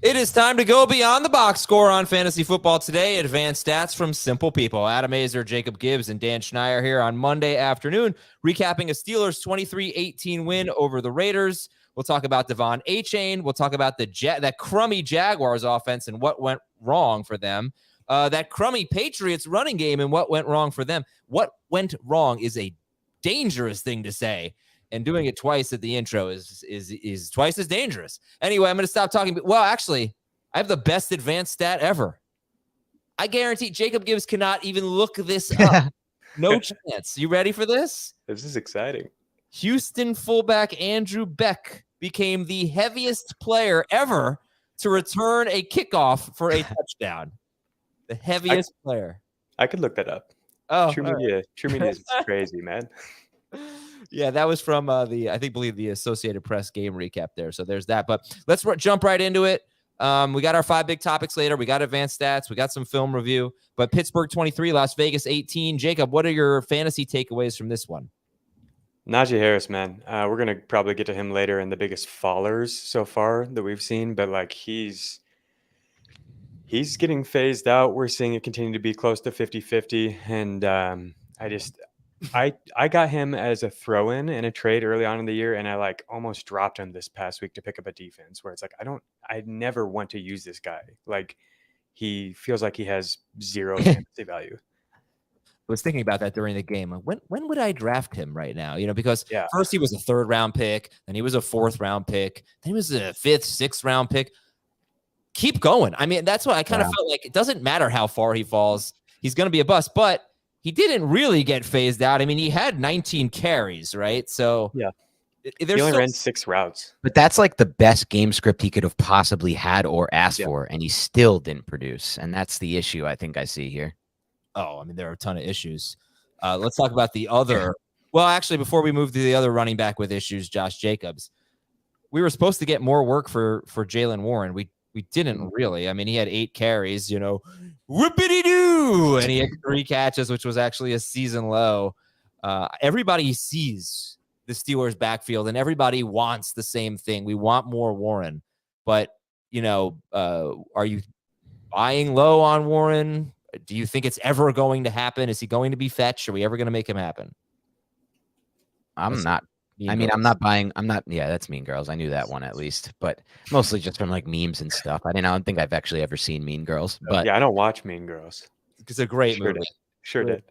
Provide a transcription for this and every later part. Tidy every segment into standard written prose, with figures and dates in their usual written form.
It is time to go beyond the box score on fantasy football today. Advanced stats from simple people. Adam Azer, Jacob Gibbs, and Dan Schneier here on Monday afternoon, recapping a Steelers 23-18 win over the Raiders. We'll talk about Devon Achane. We'll talk about that crummy Jaguars offense and what went wrong for them. That crummy Patriots running game and what went wrong for them. What went wrong is a dangerous thing to say. And doing it twice at the intro is twice as dangerous. Anyway, I'm going to stop talking. Well, actually, I have the best advanced stat ever. I guarantee Jacob Gibbs cannot even look this up. No chance. You ready for this? This is exciting. Houston fullback Andrew Beck became the heaviest player ever to return a kickoff for a touchdown. The heaviest player. I could look that up. Oh, True media is crazy, man. Yeah, that was from believe the Associated Press game recap there. So there's that. But let's jump right into it. We got our 5 big topics later. We got advanced stats. We got some film review. But Pittsburgh 23, Las Vegas 18. Jacob, what are your fantasy takeaways from this one? Najee Harris, man. We're going to probably get to him later in the biggest fallers so far that we've seen. But like he's getting phased out. We're seeing it continue to be close to 50-50. And I got him as a throw-in in a trade early on in the year, and I like almost dropped him this past week to pick up a defense where it's like I never want to use this guy. Like he feels like he has zero fantasy value. I was thinking about that during the game. When would I draft him right now? Because first he was a 3rd round pick, then he was a 4th round pick, then he was a 5th, 6th round pick. Keep going. I mean, that's why I kind of felt like it doesn't matter how far he falls. He's going to be a bust, but he didn't really get phased out. I mean, he had 19 carries, right? So he only ran 6 routes. But that's like the best game script he could have possibly had or asked for, and he still didn't produce. And that's the issue I think I see here. Oh, I mean, there are a ton of issues. Let's talk about the other. Well, actually, before we move to the other running back with issues, Josh Jacobs, we were supposed to get more work for Jaylen Warren. We didn't really. I mean, he had 8 carries, whoopity-doo, and he had 3 catches, which was actually a season low. Everybody sees the Steelers backfield, and everybody wants the same thing. We want more Warren. But, are you buying low on Warren? Do you think it's ever going to happen? Is he going to be fetched? Are we ever going to make him happen? I'm not. I'm not buying. Yeah, that's Mean Girls. I knew that one at least, but mostly just from like memes and stuff. I don't think I've actually ever seen Mean Girls. But yeah, I don't watch Mean Girls. It's a great movie. Sure did.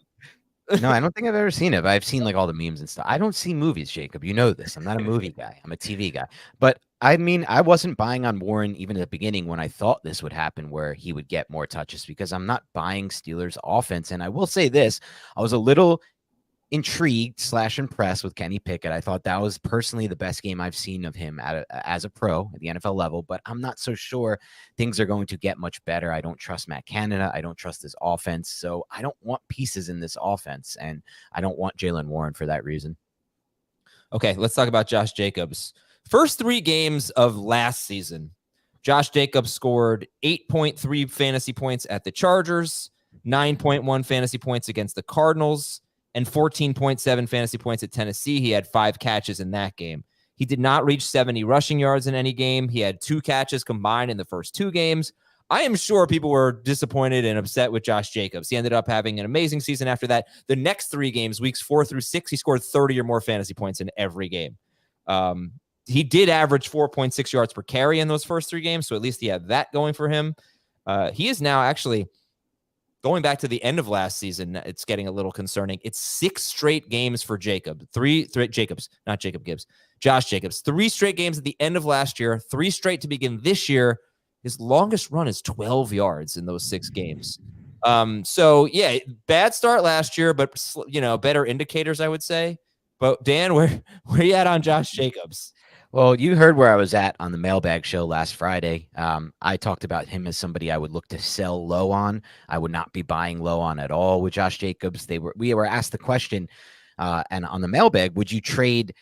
No, I don't think I've ever seen it, but I've seen like all the memes and stuff. I don't see movies, Jacob. You know this. I'm not a movie guy. I'm a TV guy. But I mean, I wasn't buying on Warren even at the beginning when I thought this would happen, where he would get more touches, because I'm not buying Steelers offense. And I will say this, I was a little intrigued / impressed with Kenny Pickett. I thought that was personally the best game I've seen of him as a pro at the NFL level, but I'm not so sure things are going to get much better. I don't trust Matt Canada. I don't trust his offense. So I don't want pieces in this offense, and I don't want Jaylen Warren for that reason. Okay, let's talk about Josh Jacobs. First 3 games of last season, Josh Jacobs scored 8.3 fantasy points at the Chargers, 9.1 fantasy points against the Cardinals, and 14.7 fantasy points at Tennessee. He had 5 catches in that game. He did not reach 70 rushing yards in any game. He had 2 catches combined in the first 2 games. I am sure people were disappointed and upset with Josh Jacobs. He ended up having an amazing season after that. The next 3 games, weeks 4 through 6, he scored 30 or more fantasy points in every game. He did average 4.6 yards per carry in those first 3 games, so at least he had that going for him. He is now actually... going back to the end of last season, it's getting a little concerning. It's 6 straight games for Jacob. 3 Jacobs, not Jacob Gibbs. Josh Jacobs. 3 straight games at the end of last year. 3 straight to begin this year. His longest run is 12 yards in those 6 games. So yeah, bad start last year, but better indicators, I would say. But Dan, where you at on Josh Jacobs? Well, you heard where I was at on the Mailbag show last Friday. I talked about him as somebody I would look to sell low on. I would not be buying low on at all with Josh Jacobs. We were asked the question, and on the Mailbag, would you trade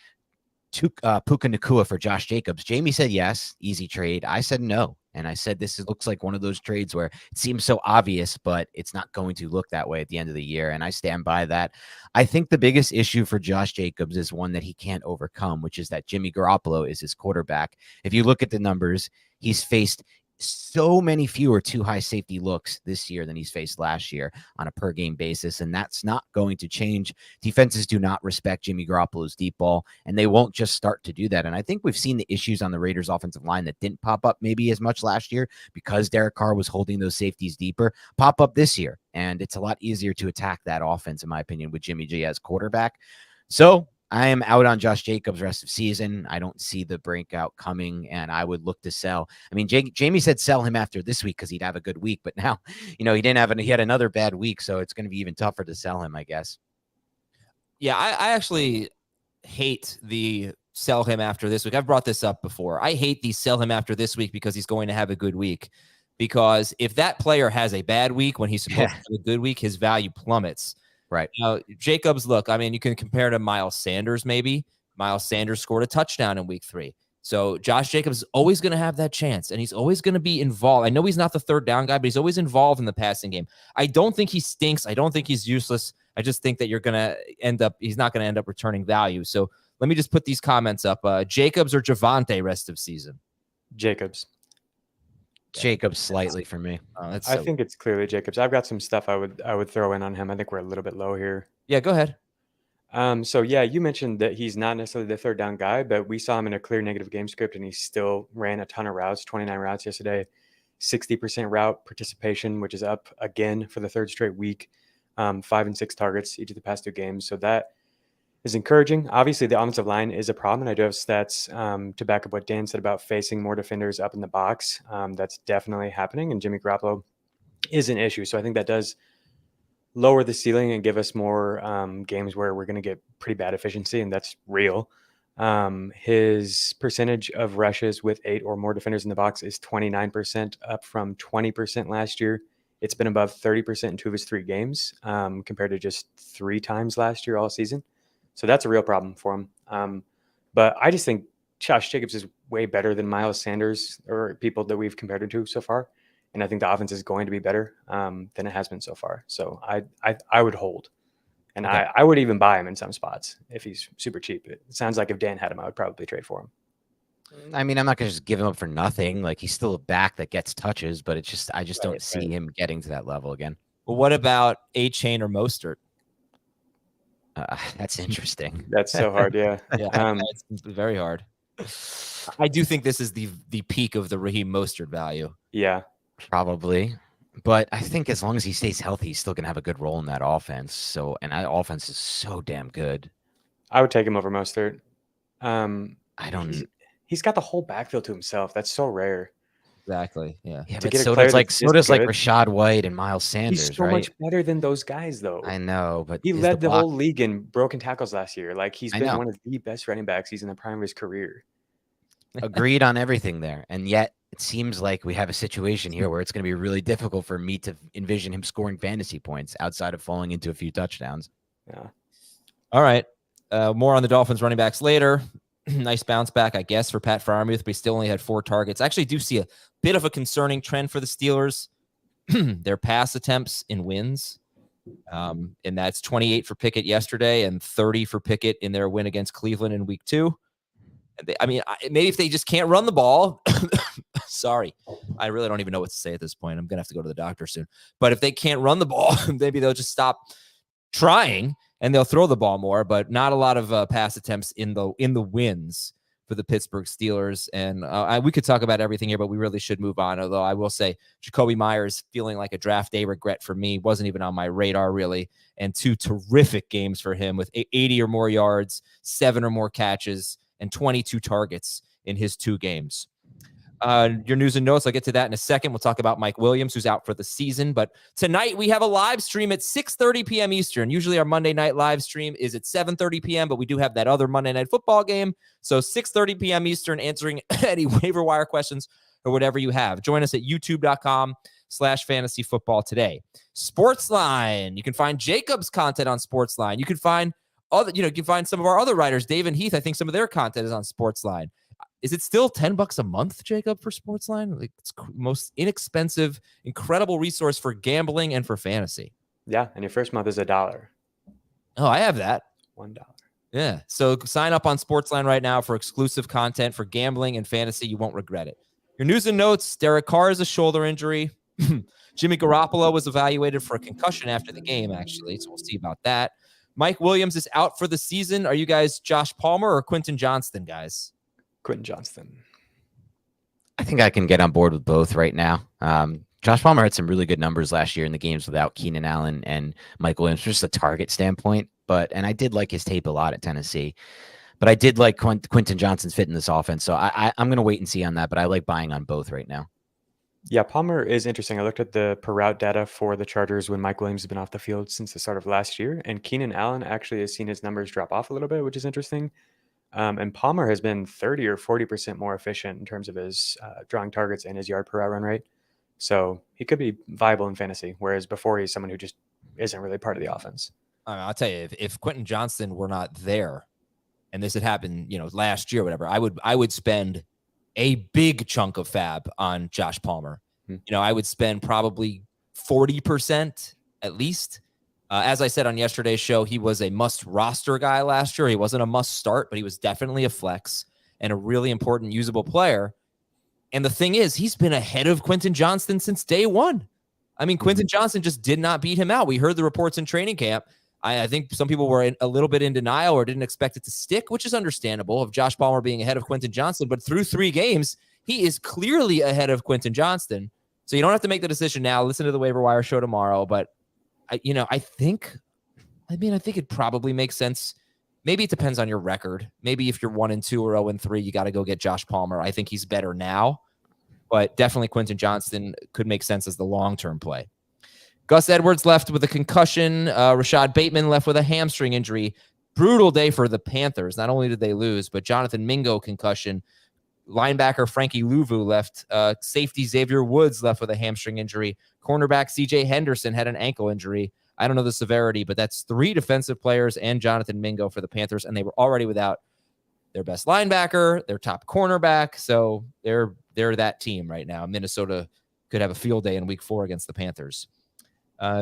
Puka Nacua for Josh Jacobs? Jamie said yes, easy trade. I said no. And I said, this looks like one of those trades where it seems so obvious, but it's not going to look that way at the end of the year. And I stand by that. I think the biggest issue for Josh Jacobs is one that he can't overcome, which is that Jimmy Garoppolo is his quarterback. If you look at the numbers, he's faced so many fewer too high safety looks this year than he's faced last year on a per game basis. And that's not going to change. Defenses do not respect Jimmy Garoppolo's deep ball, and they won't just start to do that. And I think we've seen the issues on the Raiders offensive line that didn't pop up maybe as much last year because Derek Carr was holding those safeties deeper pop up this year. And it's a lot easier to attack that offense, in my opinion, with Jimmy G as quarterback. So I am out on Josh Jacobs rest of season. I don't see the breakout coming, and I would look to sell. I mean, Jamie said sell him after this week because he'd have a good week, but now, he had another bad week, so it's going to be even tougher to sell him, I guess. Yeah, I actually hate the sell him after this week. I've brought this up before. I hate the sell him after this week because he's going to have a good week. Because if that player has a bad week when he's supposed to have a good week, his value plummets. Right. Now, Jacobs, look, I mean, you can compare to Miles Sanders, maybe. Miles Sanders scored a touchdown in week 3. So Josh Jacobs is always going to have that chance, and he's always going to be involved. I know he's not the third down guy, but he's always involved in the passing game. I don't think he stinks. I don't think he's useless. I just think that he's not going to end up returning value. So let me just put these comments up. Jacobs or Javonte rest of season? Jacobs. Jacobs slightly for me. I think it's clearly Jacobs. I've got some stuff I would throw in on him. I think we're a little bit low here. Yeah, go ahead. So yeah, you mentioned that he's not necessarily the third down guy, but we saw him in a clear negative game script, and he still ran a ton of routes, 29 routes yesterday, 60% route participation, which is up again for the third straight week, 5 and 6 targets each of the past 2 games. So that is encouraging. Obviously, the offensive line is a problem, and I do have stats to back up what Dan said about facing more defenders up in the box. That's definitely happening, and Jimmy Garoppolo is an issue. So I think that does lower the ceiling and give us more games where we're going to get pretty bad efficiency, and that's real. His percentage of rushes with 8 or more defenders in the box is 29%, up from 20% last year. It's been above 30% in 2 of his 3 games, compared to just 3 times last year all season. So that's a real problem for him. But I just think Josh Jacobs is way better than Miles Sanders or people that we've compared him to so far. And I think the offense is going to be better than it has been so far. So I would hold. And okay. I would even buy him in some spots if he's super cheap. It sounds like if Dan had him, I would probably trade for him. I mean, I'm not going to just give him up for nothing. Like, he's still a back that gets touches, but I just don't see him getting to that level again. Well, what about Achane or Mostert? That's interesting. That's so hard. Yeah. It's very hard. I do think this is the peak of the Raheem Mostert value. Yeah, probably. But I think as long as he stays healthy, he's still going to have a good role in that offense. So, and that offense is so damn good. I would take him over Mostert. He's got the whole backfield to himself. That's so rare. Exactly. Yeah. But so does like Rashad White and Miles Sanders. He's so much better than those guys, though. I know, but he led the whole league in broken tackles last year. Like, he's been one of the best running backs. He's in the prime of his career. Agreed on everything there, and yet it seems like we have a situation here where it's going to be really difficult for me to envision him scoring fantasy points outside of falling into a few touchdowns. Yeah. All right. More on the Dolphins running backs later. Nice bounce back, I guess, for Pat Freiermuth, but he still only had 4 targets. I actually do see a bit of a concerning trend for the Steelers. Their pass attempts in wins, and that's 28 for Pickett yesterday and 30 for Pickett in their win against Cleveland in week 2. Maybe if they just can't run the ball, sorry, I really don't even know what to say at this point. I'm going to have to go to the doctor soon. But if they can't run the ball, maybe they'll just stop trying and they'll throw the ball more, but not a lot of pass attempts in the wins for the Pittsburgh Steelers. And we could talk about everything here, but we really should move on. Although I will say Jacoby Myers feeling like a draft day regret for me, wasn't even on my radar really. And 2 terrific games for him with 80 or more yards, 7 or more catches, and 22 targets in his 2 games. Your news and notes, I'll get to that in a second. We'll talk about Mike Williams, who's out for the season. But tonight we have a live stream at 6:30 p.m. Eastern. Usually our Monday night live stream is at 7:30 p.m., but we do have that other Monday night football game. So 6:30 p.m. Eastern, answering any waiver wire questions or whatever you have. Join us at youtube.com/fantasyfootball today. Sportsline. You can find Jacob's content on Sportsline. You can find you can find some of our other writers, Dave and Heath. I think some of their content is on Sportsline. Is it still $10 a month, Jacob, for Sportsline? Like, it's most inexpensive, incredible resource for gambling and for fantasy. Yeah, and your first month is $1. Oh, I have that. $1. Yeah. So sign up on Sportsline right now for exclusive content for gambling and fantasy. You won't regret it. Your news and notes, Derek Carr is a shoulder injury. Jimmy Garoppolo was evaluated for a concussion after the game, actually, so we'll see about that. Mike Williams is out for the season. Are you guys Josh Palmer or Quentin Johnston, guys? Quentin Johnston. I think I can get on board with both right now. Josh Palmer had some really good numbers last year in the games without Keenan Allen and Mike Williams, just a target standpoint. And I did like his tape a lot at Tennessee. But I did like Quentin Johnston's fit in this offense. So I'm going to wait and see on that. But I like buying on both right now. Yeah, Palmer is interesting. I looked at the per route data for the Chargers when Mike Williams has been off the field since the start of last year. And Keenan Allen actually has seen his numbers drop off a little bit, which is interesting. And Palmer has been 30 or 40% more efficient in terms of his drawing targets and his yard per route run rate. So he could be viable in fantasy, whereas before he's someone who just isn't really part of the offense. I'll tell you, if Quentin Johnston were not there, and this had happened, last year, or whatever, I would spend a big chunk of fab on Josh Palmer. I would spend probably 40% at least. As I said on yesterday's show, he was a must roster guy last year. He wasn't a must start, but he was definitely a flex and a really important usable player. And the thing is, he's been ahead of Quentin Johnston since day one. I mean, Quentin Johnston just did not beat him out. We heard the reports in training camp. I think some people were a little bit in denial or didn't expect it to stick, which is understandable, of Josh Palmer being ahead of Quentin Johnston. But through 3 games, he is clearly ahead of Quentin Johnston. So you don't have to make the decision now. Listen to the waiver wire show tomorrow. But I think it probably makes sense. Maybe it depends on your record. Maybe if you're 1-2 or 0-3, you got to go get Josh Palmer. I think he's better now, but definitely Quentin Johnston could make sense as the long-term play. Gus Edwards left with a concussion. Rashad Bateman left with a hamstring injury. Brutal day for the Panthers. Not only did they lose, but Jonathan Mingo concussion. Linebacker Frankie Louvu left. Safety Xavier Woods left with a hamstring injury. Cornerback CJ Henderson had an ankle injury. I don't know the severity, but that's 3 defensive players and Jonathan Mingo for the Panthers, and they were already without their best linebacker, their top cornerback. So they're that team right now. Minnesota could have a field day in week 4 against the Panthers.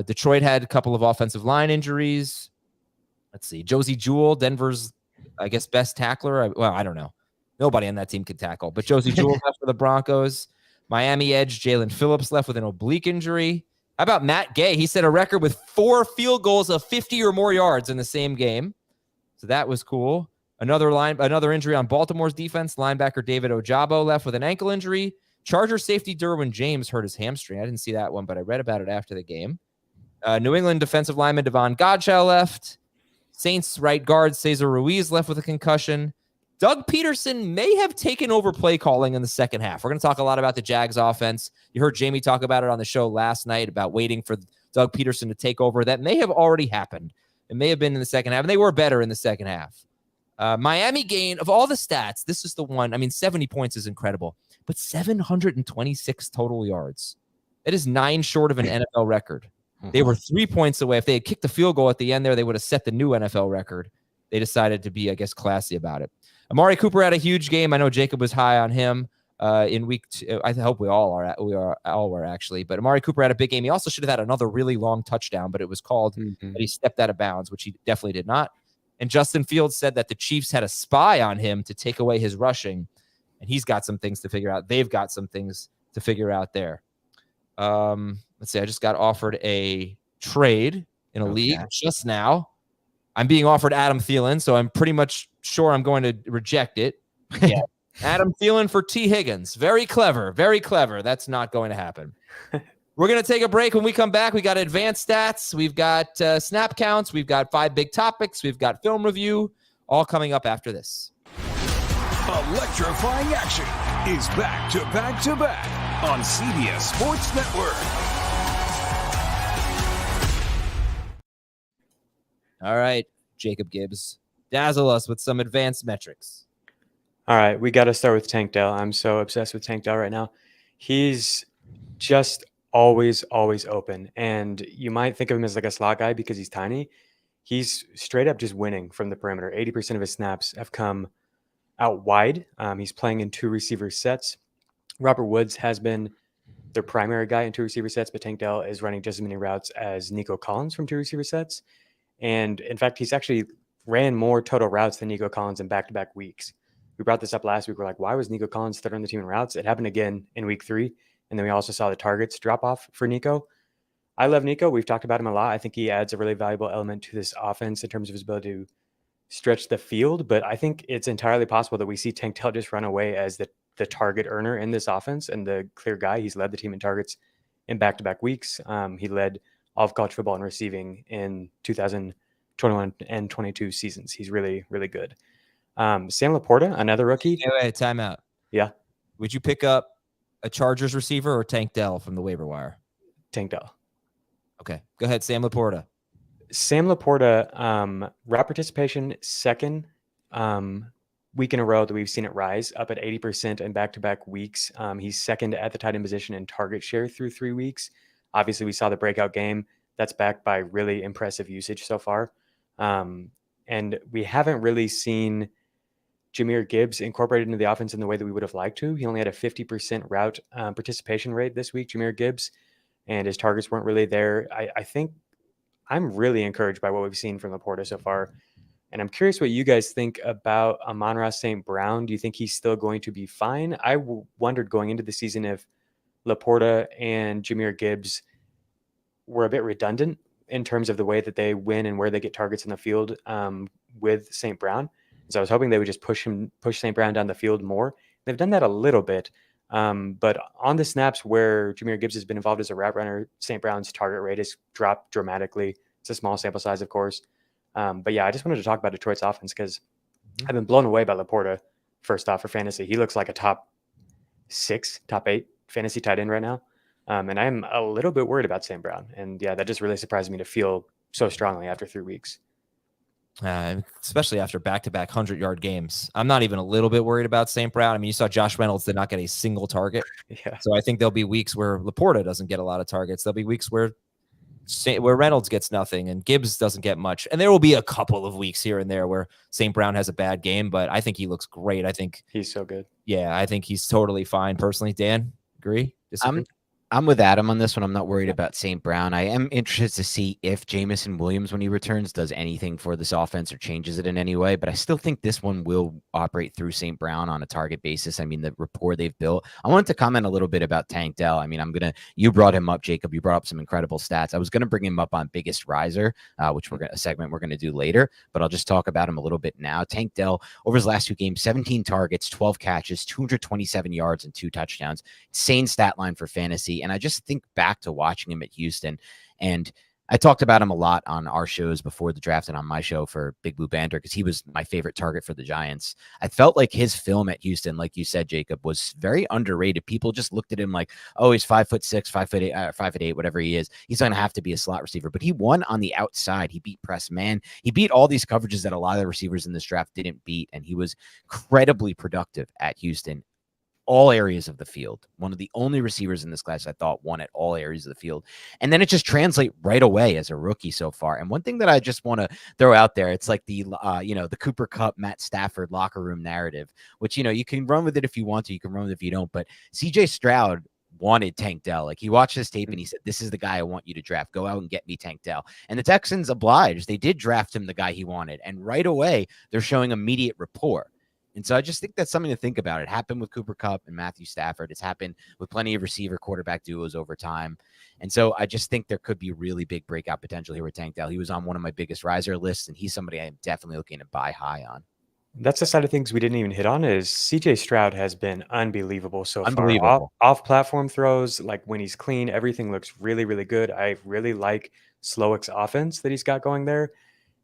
Detroit had a couple of offensive line injuries. Let's see. Josie Jewell, Denver's, I guess, best tackler. I don't know. Nobody on that team could tackle. But Josie Jewell left for the Broncos. Miami edge Jalen Phillips left with an oblique injury. How about Matt Gay? He set a record with 4 field goals of 50 or more yards in the same game. So that was cool. Another injury on Baltimore's defense. Linebacker David Ojabo left with an ankle injury. Charger safety Derwin James hurt his hamstring. I didn't see that one, but I read about it after the game. New England defensive lineman Devon Achane left. Saints right guard Cesar Ruiz left with a concussion. Doug Peterson may have taken over play calling in the second half. We're going to talk a lot about the Jags offense. You heard Jamie talk about it on the show last night about waiting for Doug Peterson to take over. That may have already happened. It may have been in the second half, and they were better in the second half. Miami gained, of all the stats, this is the one. I mean, 70 points is incredible, but 726 total yards. It is 9 short of an NFL record. They were 3 points away. If they had kicked the field goal at the end there, they would have set the new NFL record. They decided to be, I guess, classy about it. Amari Cooper had a huge game. I know Jacob was high on him in week 2. I hope we all are. We all were, actually. But Amari Cooper had a big game. He also should have had another really long touchdown, but it was called that he stepped out of bounds, which he definitely did not. And Justin Fields said that the Chiefs had a spy on him to take away his rushing, and he's got some things to figure out. They've got some things to figure out there. Let's see. I just got offered a trade in a league just now. I'm being offered Adam Thielen, so I'm pretty much sure I'm going to reject it. Yeah. Adam Thielen for T. Higgins. Very clever. Very clever. That's not going to happen. We're going to take a break. When we come back, we got advanced stats. We've got snap counts. We've got 5 big topics. We've got film review, all coming up after this. Electrifying action is back to back to back on CBS Sports Network. All right, Jacob Gibbs, dazzle us with some advanced metrics. All right, we got to start with Tank Dell. I'm so obsessed with Tank Dell right now. He's just always open. And you might think of him as like a slot guy because he's tiny. He's straight up just winning from the perimeter. 80% of his snaps have come out wide. He's playing in 2 receiver sets. Robert Woods has been their primary guy in 2 receiver sets, but Tank Dell is running just as many routes as Nico Collins from 2 receiver sets. And in fact, he's actually ran more total routes than Nico Collins in back-to-back weeks. We brought this up last week. We're like, why was Nico Collins third on the team in routes? It happened again in week 3. And then we also saw the targets drop off for Nico. I love Nico. We've talked about him a lot. I think he adds a really valuable element to this offense in terms of his ability to stretch the field. But I think it's entirely possible that we see Tank Dell just run away as the target earner in this offense and the clear guy. He's led the team in targets in back-to-back weeks. He led all of college football in receiving in 2021 and 22 seasons. He's really, really good. Sam Laporta, another rookie. Wait, timeout. Yeah. Would you pick up a Chargers receiver or Tank Dell from the waiver wire? Tank Dell. Okay, go ahead, Sam Laporta. Sam Laporta, route participation, second week in a row that we've seen it rise up at 80% in back-to-back weeks. He's second at the tight end position in target share through 3 weeks. Obviously, we saw the breakout game. That's backed by really impressive usage so far. And we haven't really seen Jahmyr Gibbs incorporated into the offense in the way that we would have liked to. He only had a 50% route participation rate this week, Jahmyr Gibbs, and his targets weren't really there. I think I'm really encouraged by what we've seen from Laporta so far. And I'm curious what you guys think about Amon-Ra St. Brown. Do you think he's still going to be fine? I wondered going into the season if Laporta and Jahmyr Gibbs were a bit redundant in terms of the way that they win and where they get targets in the field with St. Brown. So I was hoping they would just push St. Brown down the field more. They've done that a little bit. But on the snaps where Jahmyr Gibbs has been involved as a route runner, St. Brown's target rate has dropped dramatically. It's a small sample size, of course. But yeah, I just wanted to talk about Detroit's offense because I've been blown away by Laporta, first off, for fantasy. He looks like a top 6, top 8 fantasy tight end right now. And I'm a little bit worried about St. Brown. And yeah, that just really surprised me to feel so strongly after 3 weeks. Especially after back-to-back 100-yard games. I'm not even a little bit worried about St. Brown. I mean, you saw Josh Reynolds did not get a single target. Yeah. So I think there'll be weeks where Laporta doesn't get a lot of targets. There'll be weeks where Reynolds gets nothing and Gibbs doesn't get much. And there will be a couple of weeks here and there where St. Brown has a bad game, but I think he looks great. I think he's so good. Yeah, I think he's totally fine personally. Dan, agree? Disagree? I'm with Adam on this one. I'm not worried about St. Brown. I am interested to see if Jamison Williams, when he returns, does anything for this offense or changes it in any way. But I still think this one will operate through St. Brown on a target basis. I mean, the rapport they've built. I wanted to comment a little bit about Tank Dell. I mean, you brought him up, Jacob. You brought up some incredible stats. I was going to bring him up on Biggest Riser, which a segment we're going to do later. But I'll just talk about him a little bit now. Tank Dell, over his last 2 games, 17 targets, 12 catches, 227 yards, and 2 touchdowns. Insane stat line for fantasy. And I just think back to watching him at Houston, and I talked about him a lot on our shows before the draft and on my show for Big Blue Banter because he was my favorite target for the Giants. I felt like his film at Houston, like you said, Jacob, was very underrated. People just looked at him like, oh, he's 5'6", 5'8", 5'8", whatever he is. He's going to have to be a slot receiver, but he won on the outside. He beat press man. He beat all these coverages that a lot of the receivers in this draft didn't beat, and he was incredibly productive at Houston. All areas of the field. One of the only receivers in this class I thought won at all areas of the field. And then it just translates right away as a rookie so far. And one thing that I just want to throw out there, it's like the Cooper Kupp, Matt Stafford locker room narrative, which, you can run with it if you want to, you can run with it if you don't. But CJ Stroud wanted Tank Dell. Like, he watched this tape and he said, this is the guy I want you to draft. Go out and get me Tank Dell. And the Texans obliged. They did draft him the guy he wanted. And right away, they're showing immediate rapport. And so I just think that's something to think about. It happened with Cooper Kupp and Matthew Stafford. It's happened with plenty of receiver quarterback duos over time. And so I just think there could be really big breakout potential here with Tank Dell. He was on one of my biggest riser lists, and he's somebody I'm definitely looking to buy high on. That's the side of things we didn't even hit on is CJ Stroud has been unbelievable so far. Off-platform throws, like when he's clean, everything looks really, really good. I really like Slowick's offense that he's got going there.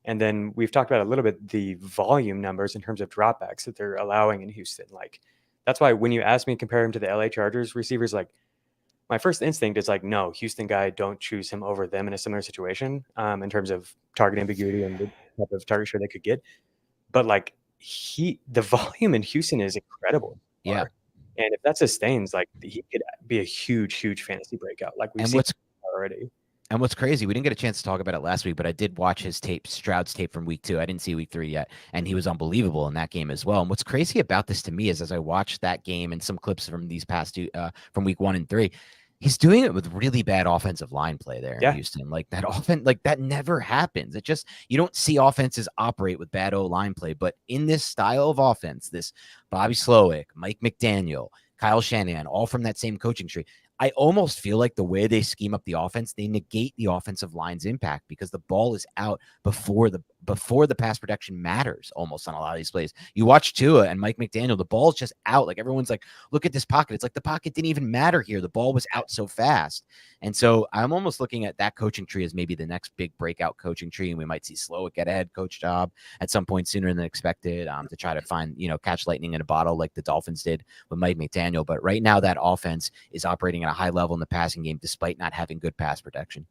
And then we've talked about a little bit the volume numbers in terms of dropbacks that they're allowing in Houston. Like, that's why when you ask me to compare him to the LA Chargers receivers, like, my first instinct is like, no, Houston guy, don't choose him over them in a similar situation in terms of target ambiguity and the type of target share they could get. But like, the volume in Houston is incredible. Yeah. And if that sustains, like, he could be a huge, huge fantasy breakout. Like we've seen already. And what's crazy, we didn't get a chance to talk about it last week, but I did watch his tape, Stroud's tape from week 2. I didn't see week 3 yet, and he was unbelievable in that game as well. And what's crazy about this to me is as I watched that game and some clips from these past 2, from week 1 and 3, He's doing it with really bad offensive line play there in Yeah. Houston. Like that that never happens. It just, you don't see offenses operate with bad O-line play, but in this style of offense, this Bobby Slowick, Mike McDaniel, Kyle Shanahan, all from that same coaching tree. I almost feel like the way they scheme up the offense, they negate the offensive line's impact because the ball is out before the pass protection matters almost on a lot of these plays. You watch Tua and Mike McDaniel, the ball's just out. Like everyone's like, look at this pocket. It's like the pocket didn't even matter here. The ball was out so fast. And so I'm almost looking at that coaching tree as maybe the next big breakout coaching tree. And we might see Slowick get a head coach job at some point sooner than expected to try to find, catch lightning in a bottle like the Dolphins did with Mike McDaniel. But right now that offense is operating at a high level in the passing game, despite not having good pass protection.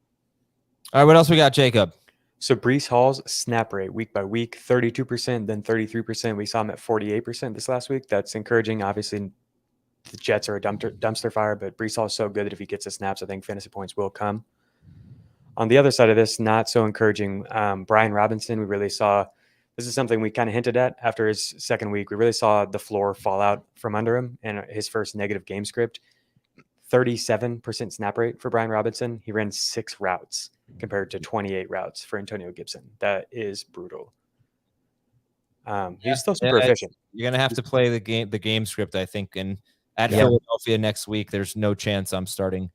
All right. What else we got, Jacob? So Breece Hall's snap rate week by week, 32%, then 33%. We saw him at 48% this last week. That's encouraging. Obviously, the Jets are a dumpster fire, but Breece Hall is so good that if he gets the snaps, I think fantasy points will come. On the other side of this, not so encouraging. Brian Robinson, we really saw, this is something we kind of hinted at after his second week. We really saw the floor fall out from under him and his first negative game script. 37% snap rate for Brian Robinson. He ran 6 routes compared to 28 routes for Antonio Gibson. That is brutal. He's still super efficient. You're gonna have to play the game script, I think. And at Philadelphia next week, there's no chance I'm starting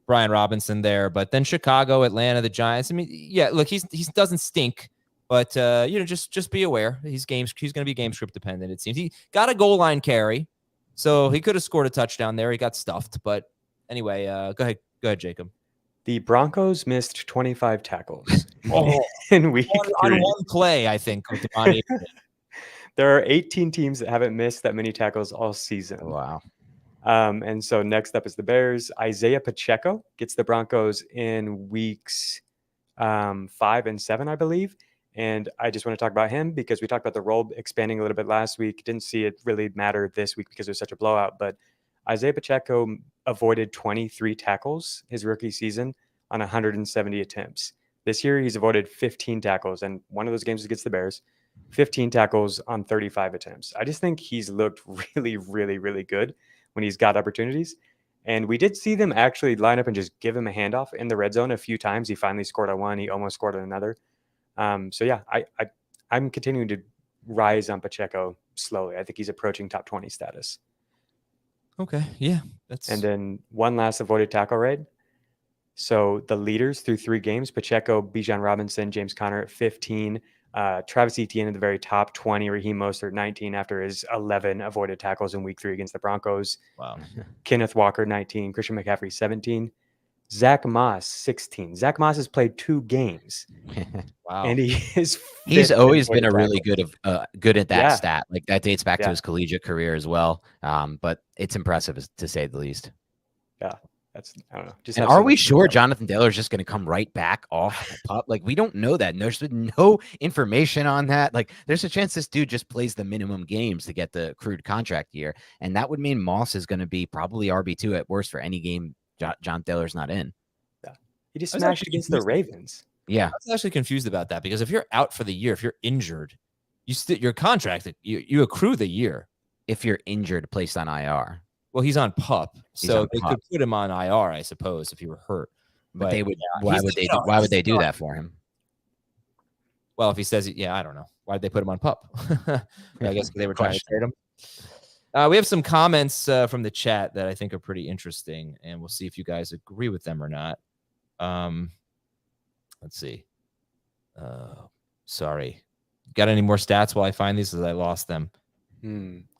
Brian Robinson there. But then Chicago, Atlanta, the Giants. I mean, yeah, look, he doesn't stink, but just be aware. He's going to be game script dependent. It seems he got a goal line carry, so he could have scored a touchdown there. He got stuffed, but anyway, go ahead, Jacob. The Broncos missed 25 tackles in week 3. On one play, I think, with Devon Achane. There are 18 teams that haven't missed that many tackles all season. Wow. And so next up is the Bears. Isaiah Pacheco gets the Broncos in weeks 5 and 7, I believe. And I just want to talk about him because we talked about the role expanding a little bit last week. Didn't see it really matter this week because it was such a blowout. But Isaiah Pacheco avoided 23 tackles his rookie season on 170 attempts. This year, he's avoided 15 tackles. And one of those games against the Bears, 15 tackles on 35 attempts. I just think he's looked really, really, really good when he's got opportunities. And we did see them actually line up and just give him a handoff in the red zone a few times. He finally scored on one. He almost scored on another. So yeah, I'm continuing to rise on Pacheco slowly. I think he's approaching top 20 status. Okay, yeah. And then one last avoided tackle rate. So the leaders through 3 games, Pacheco, Bijan Robinson, James Conner at 15, Travis Etienne at the very top, 20, Raheem Mostert 19 after his 11 avoided tackles in week 3 against the Broncos. Wow. Kenneth Walker 19, Christian McCaffrey 17, Zach Moss 16. Zach Moss has played 2 games. Wow. And he's always been a really good at that stat. Like that dates back to his collegiate career as well. But it's impressive to say the least. Yeah. I don't know. And are we sure Jonathan Taylor is just going to come right back off the pup? Like, we don't know that. There's no information on that. Like, there's a chance this dude just plays the minimum games to get the accrued contract year. And that would mean Moss is going to be probably RB2 at worst for any game John Taylor's not in. Yeah. He just smashed against the Ravens. Yeah. I was actually confused about that because if you're out for the year, if you're injured, your contract, you accrue the year. If you're injured, placed on IR. Well, he's on PUP, so they could put him on IR, I suppose, if he were hurt. But they would. Why would they do that for him? Well, if he says, I don't know. Why did they put him on PUP? I guess they were trying to trade him. We have some comments from the chat that I think are pretty interesting, and we'll see if you guys agree with them or not. Let's see. Sorry. Got any more stats while I find these? As I lost them.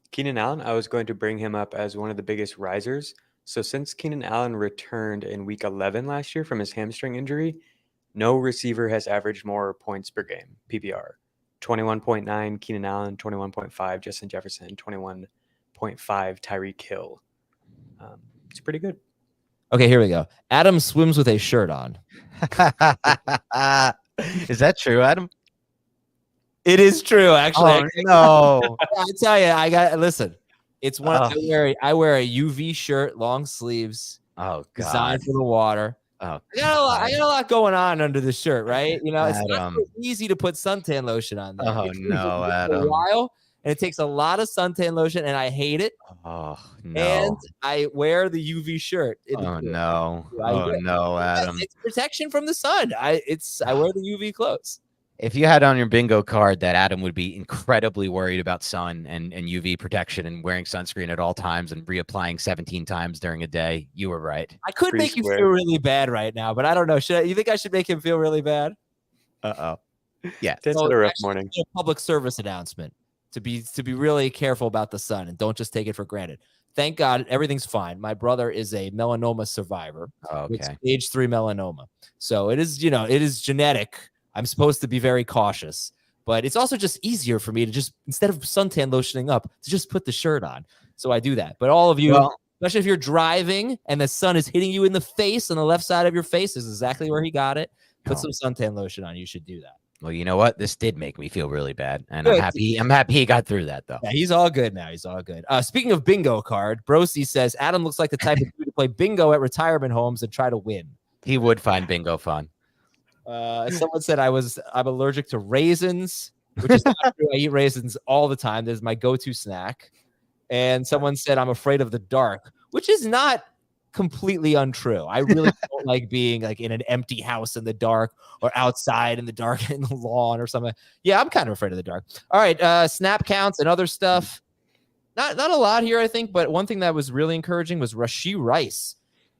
Keenan Allen, I was going to bring him up as one of the biggest risers. So since Keenan Allen returned in week 11 last year from his hamstring injury, no receiver has averaged more points per game, PPR. 21.9 Keenan Allen, 21.5 Justin Jefferson, 21.5 Tyreek Hill. It's pretty good. Okay, here we go. Adam swims with a shirt on. Is that true, Adam? It is true, actually. Oh, no. I tell you, listen. It's one. I wear a UV shirt, long sleeves. Oh, God. Designed for the water. Oh, I got a lot going on under the shirt, right? It's Adam. not so easy to put suntan lotion on. There. Oh, no, Adam. A while, and it takes a lot of suntan lotion, and I hate it. Oh And no. I wear the UV shirt. Oh no. I Oh wear- no, Adam. It's protection from the sun. I wear the UV clothes. If you had on your bingo card that Adam would be incredibly worried about sun and UV protection and wearing sunscreen at all times and reapplying 17 times during a day, you were right. I could Free make you square. feel really bad right now, but I don't know. You think I should make him feel really bad? Uh-oh. Yeah. It's So had a rough actually, morning. it's a public service announcement to be really careful about the sun and don't just take it for granted. Thank God everything's fine. My brother is a melanoma survivor. It's Okay. stage 3 melanoma. So it is genetic. I'm supposed to be very cautious, but it's also just easier for me to just, instead of suntan lotioning up, to just put the shirt on. So I do that. But all of you, Well, especially if you're driving and the sun is hitting you in the face, on the left side of your face is exactly where he got it. Put some suntan lotion on. You should do that. well, you know what? This did make me feel really bad, and Good. I'm happy he got through that though. Yeah, he's all good now. He's all good. Speaking of bingo card, Brosi says Adam looks like the type of dude to play bingo at retirement homes and try to win. He would find bingo fun. Someone said I'm allergic to raisins, which is not true. I eat raisins all the time. There's my go-to snack. And someone said I'm afraid of the dark, which is not completely untrue. I really don't like being like in an empty house in the dark or outside in the dark in the lawn or something. Yeah, I'm kind of afraid of the dark. All right, snap counts and other stuff. Not a lot here, I think, but one thing that was really encouraging was Rashee Rice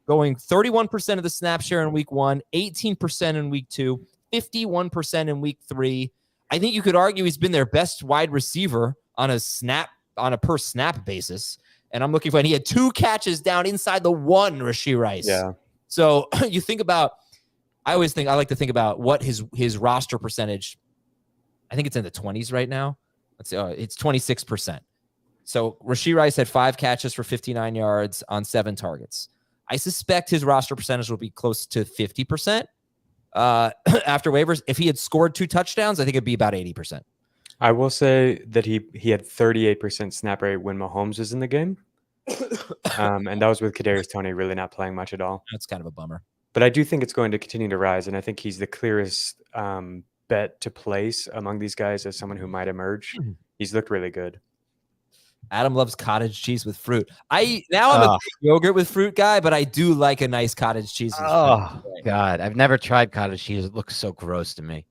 going 31% of the snap share in week 1, 18% in week 2, 51% in week 3. I think you could argue he's been their best wide receiver on a per snap basis. And I'm looking for, and he had 2 catches down inside the 1, Rashee Rice. Yeah. So you think about, I like to think about what his roster percentage, I think it's in the 20s right now. Let's see, it's 26%. So Rashee Rice had 5 catches for 59 yards on 7 targets. I suspect his roster percentage will be close to 50% after waivers. If he had scored 2 touchdowns, I think it'd be about 80%. I will say that he had 38% snap rate when Mahomes was in the game. And that was with Kadarius Toney really not playing much at all. That's kind of a bummer. But I do think it's going to continue to rise, and I think he's the clearest bet to place among these guys as someone who might emerge. He's looked really good. Adam loves cottage cheese with fruit. I'm a big yogurt with fruit guy, but I do like a nice cottage cheese with Oh fruit. God, I've never tried cottage cheese. It looks so gross to me.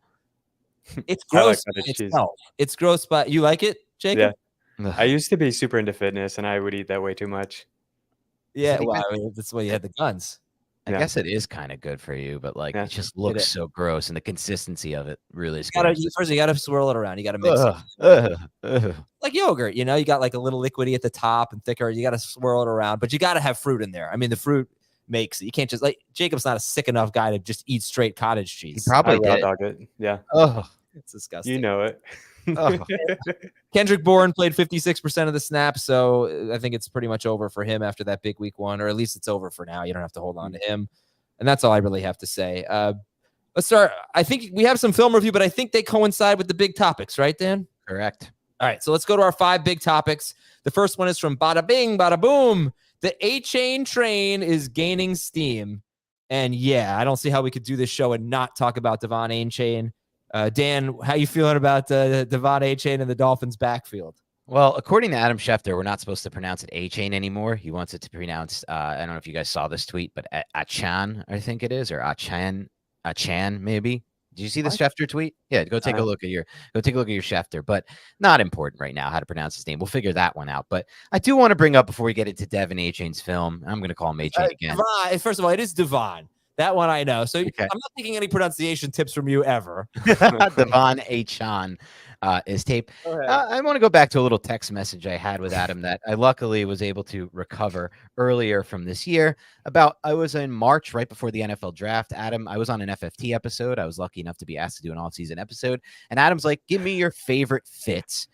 It's I like gross by cottage cheese. itself. It's gross, but you like it, Jacob? Yeah. I used to be super into fitness, and I would eat that way too much. Yeah, think well, I mean, that's why you had the guns. I Yeah. guess it is kind of good for you, but like Yeah. it just It looks is. so gross, and the consistency of it really You gotta swirl it around. You gotta mix it. Like yogurt, you got like a little liquidy at the top and thicker. You gotta swirl it around, but you gotta have fruit in there. I mean, the fruit makes it. You can't just like Jacob's not a sick enough guy to just eat straight cottage He cheese. probably I raw did. dog it. Yeah, Oh, It's disgusting. you know it. oh. Kendrick Bourne played 56% of the snaps, so I think it's pretty much over for him after that big week 1, or at least it's over for now. You don't have to hold on to him. And that's all I really have to say. Let's start. I think we have some film review, but I think they coincide with the big topics, right, Dan? Correct. All right, so let's go to our 5 big topics. The first one is from Bada Bing, Bada Boom. The Achane train is gaining steam. And yeah, I don't see how we could do this show and not talk about Devon Achane. Dan, how you feeling about Devon Achane and the Dolphins' backfield? Well, according to Adam Schefter, we're not supposed to pronounce it Achane anymore. He wants it to be pronounced, I don't know if you guys saw this tweet, but Achane, I think it is, or Achane maybe. Did you see the Schefter tweet? Yeah, go take a look at your Schefter, but not important right now how to pronounce his name. We'll figure that one out. But I do want to bring up before we get into Devon Achane's film, I'm going to call him Achane again. Devon, first of all, it is Devon. That one I know. So Okay. I'm not taking any pronunciation tips from you ever. Devon Achane is tape. I want to go back to a little text message I had with Adam that I luckily was able to recover earlier from this year. I was in March, right before the NFL draft. Adam, I was on an FFT episode. I was lucky enough to be asked to do an off-season episode. And Adam's like, give me your favorite fits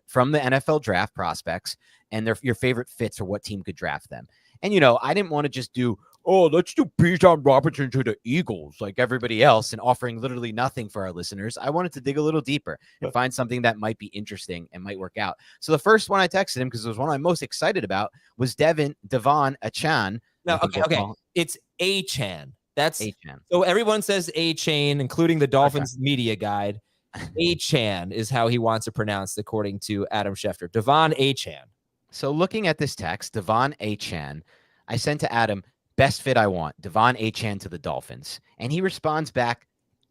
from the NFL draft prospects and your favorite fits or what team could draft them. And, I didn't want to just do, let's do Bijan Robinson to the Eagles like everybody else and offering literally nothing for our listeners. I wanted to dig a little deeper and find something that might be interesting and might work out. So the first one I texted him, because it was one I'm most excited about, was Devon Achane. No, okay. It's Achane. That's Achane. So everyone says Achane, including the Dolphins media guide. Achane is how he wants it pronounced, according to Adam Schefter. Devon Achane. So looking at this text, Devon Achane, I sent to Adam, best fit I want, Devon Achane to the Dolphins. And he responds back,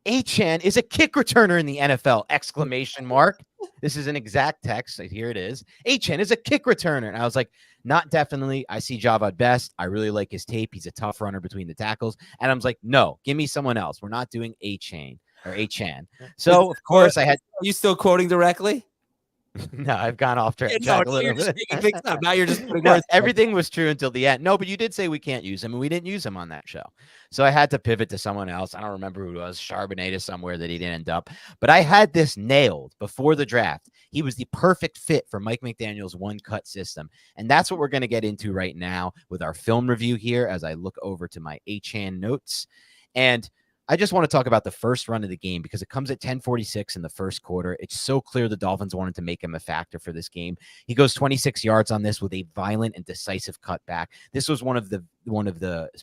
Achane is a kick returner in the NFL, exclamation mark. This is an exact text. Here it is. Achane is a kick returner. And I was like, not definitely. I see Javad best. I really like his tape. He's a tough runner between the tackles. And I was like, no, give me someone else. We're not doing Achane or Achane. So, of course, I had. Are you still quoting directly? No, I've gone off track. No, you're just making things up. Now you're just putting no, words. everything was true until the end. No, but you did say we can't use him, and we didn't use him on that show. So I had to pivot to someone else. I don't remember who it was. Charbonnet to somewhere that he didn't end up. But I had this nailed before the draft. He was the perfect fit for Mike McDaniel's one-cut system. And that's what we're going to get into right now with our film review here as I look over to my Achane notes. And I just want to talk about the first run of the game because it comes at 10:46 in the first quarter. It's so clear the Dolphins wanted to make him a factor for this game. He goes 26 yards on this with a violent and decisive cutback. This was one of the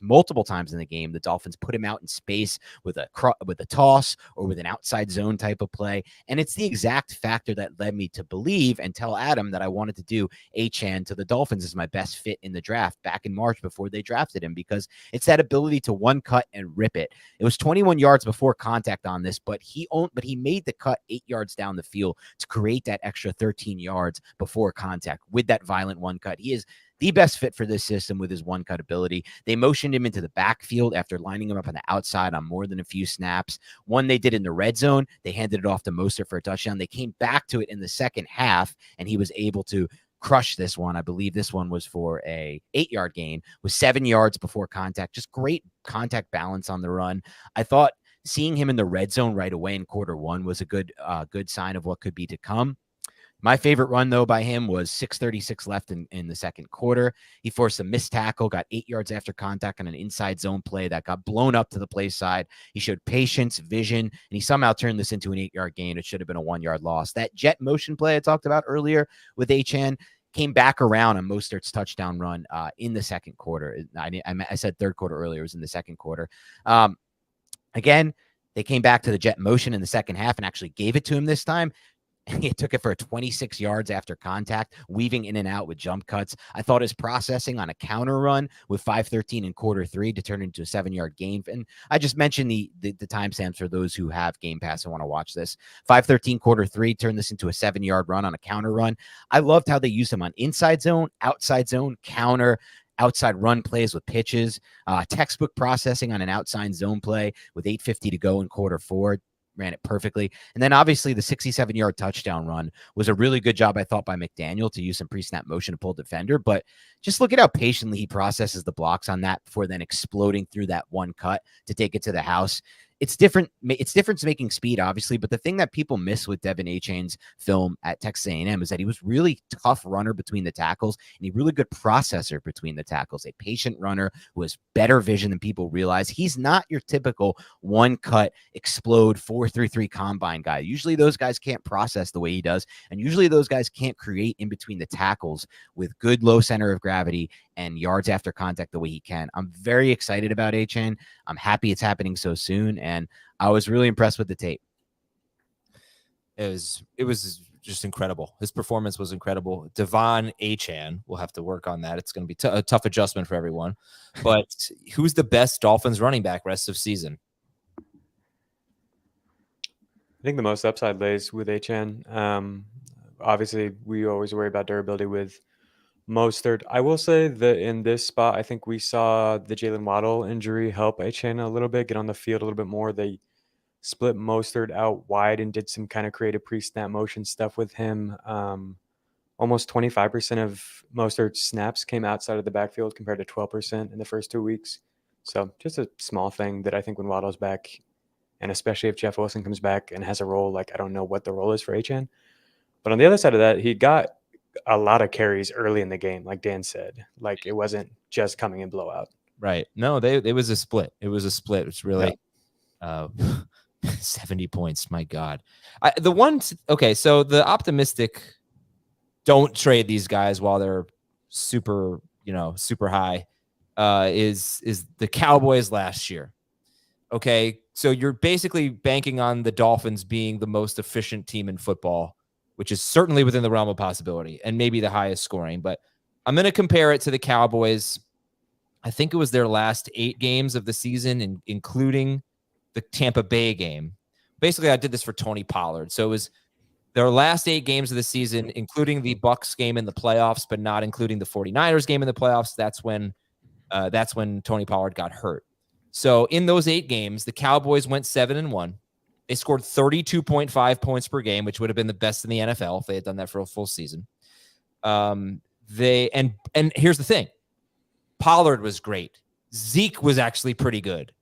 multiple times in the game the Dolphins put him out in space with a toss or with an outside zone type of play. And it's the exact factor that led me to believe and tell Adam that I wanted to do Achane to the Dolphins as my best fit in the draft back in March before they drafted him, because it's that ability to one cut and rip it. It was 21 yards before contact on this, but he made the cut 8 yards down the field to create that extra 13 yards before contact with that violent one cut. He is the best fit for this system with his one-cut ability. They motioned him into the backfield after lining him up on the outside on more than a few snaps. One they did in the red zone. They handed it off to Mostert for a touchdown. They came back to it in the second half, and he was able to crush this one. I believe this one was for a 8-yard gain with 7 yards before contact. Just great contact balance on the run. I thought seeing him in the red zone right away in quarter one was a good sign of what could be to come. My favorite run, though, by him was 6:36 left in the second quarter. He forced a missed tackle, got 8 yards after contact on an inside zone play that got blown up to the play side. He showed patience, vision, and he somehow turned this into an 8-yard gain. It should have been a 1-yard loss. That jet motion play I talked about earlier with Achane came back around on Mostert's touchdown run in the second quarter. I said third quarter earlier. It was in the second quarter. Again, they came back to the jet motion in the second half and actually gave it to him this time. He took it for 26 yards after contact, weaving in and out with jump cuts. I thought his processing on a counter run with 5:13 in quarter three to turn into a 7-yard gain. And I just mentioned the timestamps for those who have Game Pass and want to watch this. 5:13 quarter three turned this into a 7-yard run on a counter run. I loved how they used him on inside zone, outside zone, counter, outside run plays with pitches, textbook processing on an outside zone play with 8:50 to go in quarter four. Ran it perfectly. And then obviously the 67-yard touchdown run was a really good job, I thought, by McDaniel to use some pre-snap motion to pull defender. But just look at how patiently he processes the blocks on that before then exploding through that one cut to take it to the house. It's different. It's difference making speed, obviously, but the thing that people miss with Devon Achane's film at Texas A&M is that he was really tough runner between the tackles and a really good processor between the tackles, a patient runner who has better vision than people realize. He's not your typical one cut, explode 4.33 combine guy. Usually those guys can't process the way he does, and usually those guys can't create in between the tackles with good low center of gravity and yards after contact the way he can. I'm very excited about Achane. I'm happy it's happening so soon, and I was really impressed with the tape. It was just incredible. His performance was incredible. Devon Achane, we'll have to work on that. It's going to be a tough adjustment for everyone. But who's the best Dolphins running back rest of season? I think the most upside lays with Achane. Obviously, we always worry about durability with Mostert. I will say that in this spot, I think we saw the Jalen Waddle injury help Achane a little bit, get on the field a little bit more. They split Mostert out wide and did some kind of creative pre-snap motion stuff with him. Almost 25% of Mostert's snaps came outside of the backfield compared to 12% in the first 2 weeks. So just a small thing that I think when Waddle's back, and especially if Jeff Wilson comes back and has a role, like I don't know what the role is for Achane. But on the other side of that, he got a lot of carries early in the game, like Dan said. Like it wasn't just coming in blowout. Right. No, it was a split. It was a split. It's really 70 points. My God. So the optimistic don't trade these guys while they're super high is the Cowboys last year. Okay, so you're basically banking on the Dolphins being the most efficient team in football, which is certainly within the realm of possibility and maybe the highest scoring. But I'm going to compare it to the Cowboys. I think it was their last 8 games of the season, including the Tampa Bay game. Basically, I did this for Tony Pollard. So it was their last 8 games of the season, including the Bucs game in the playoffs, but not including the 49ers game in the playoffs. That's when Tony Pollard got hurt. So in those 8 games, the Cowboys went 7-1. They scored 32.5 points per game, which would have been the best in the NFL if they had done that for a full season. And here's the thing. Pollard was great. Zeke was actually pretty good.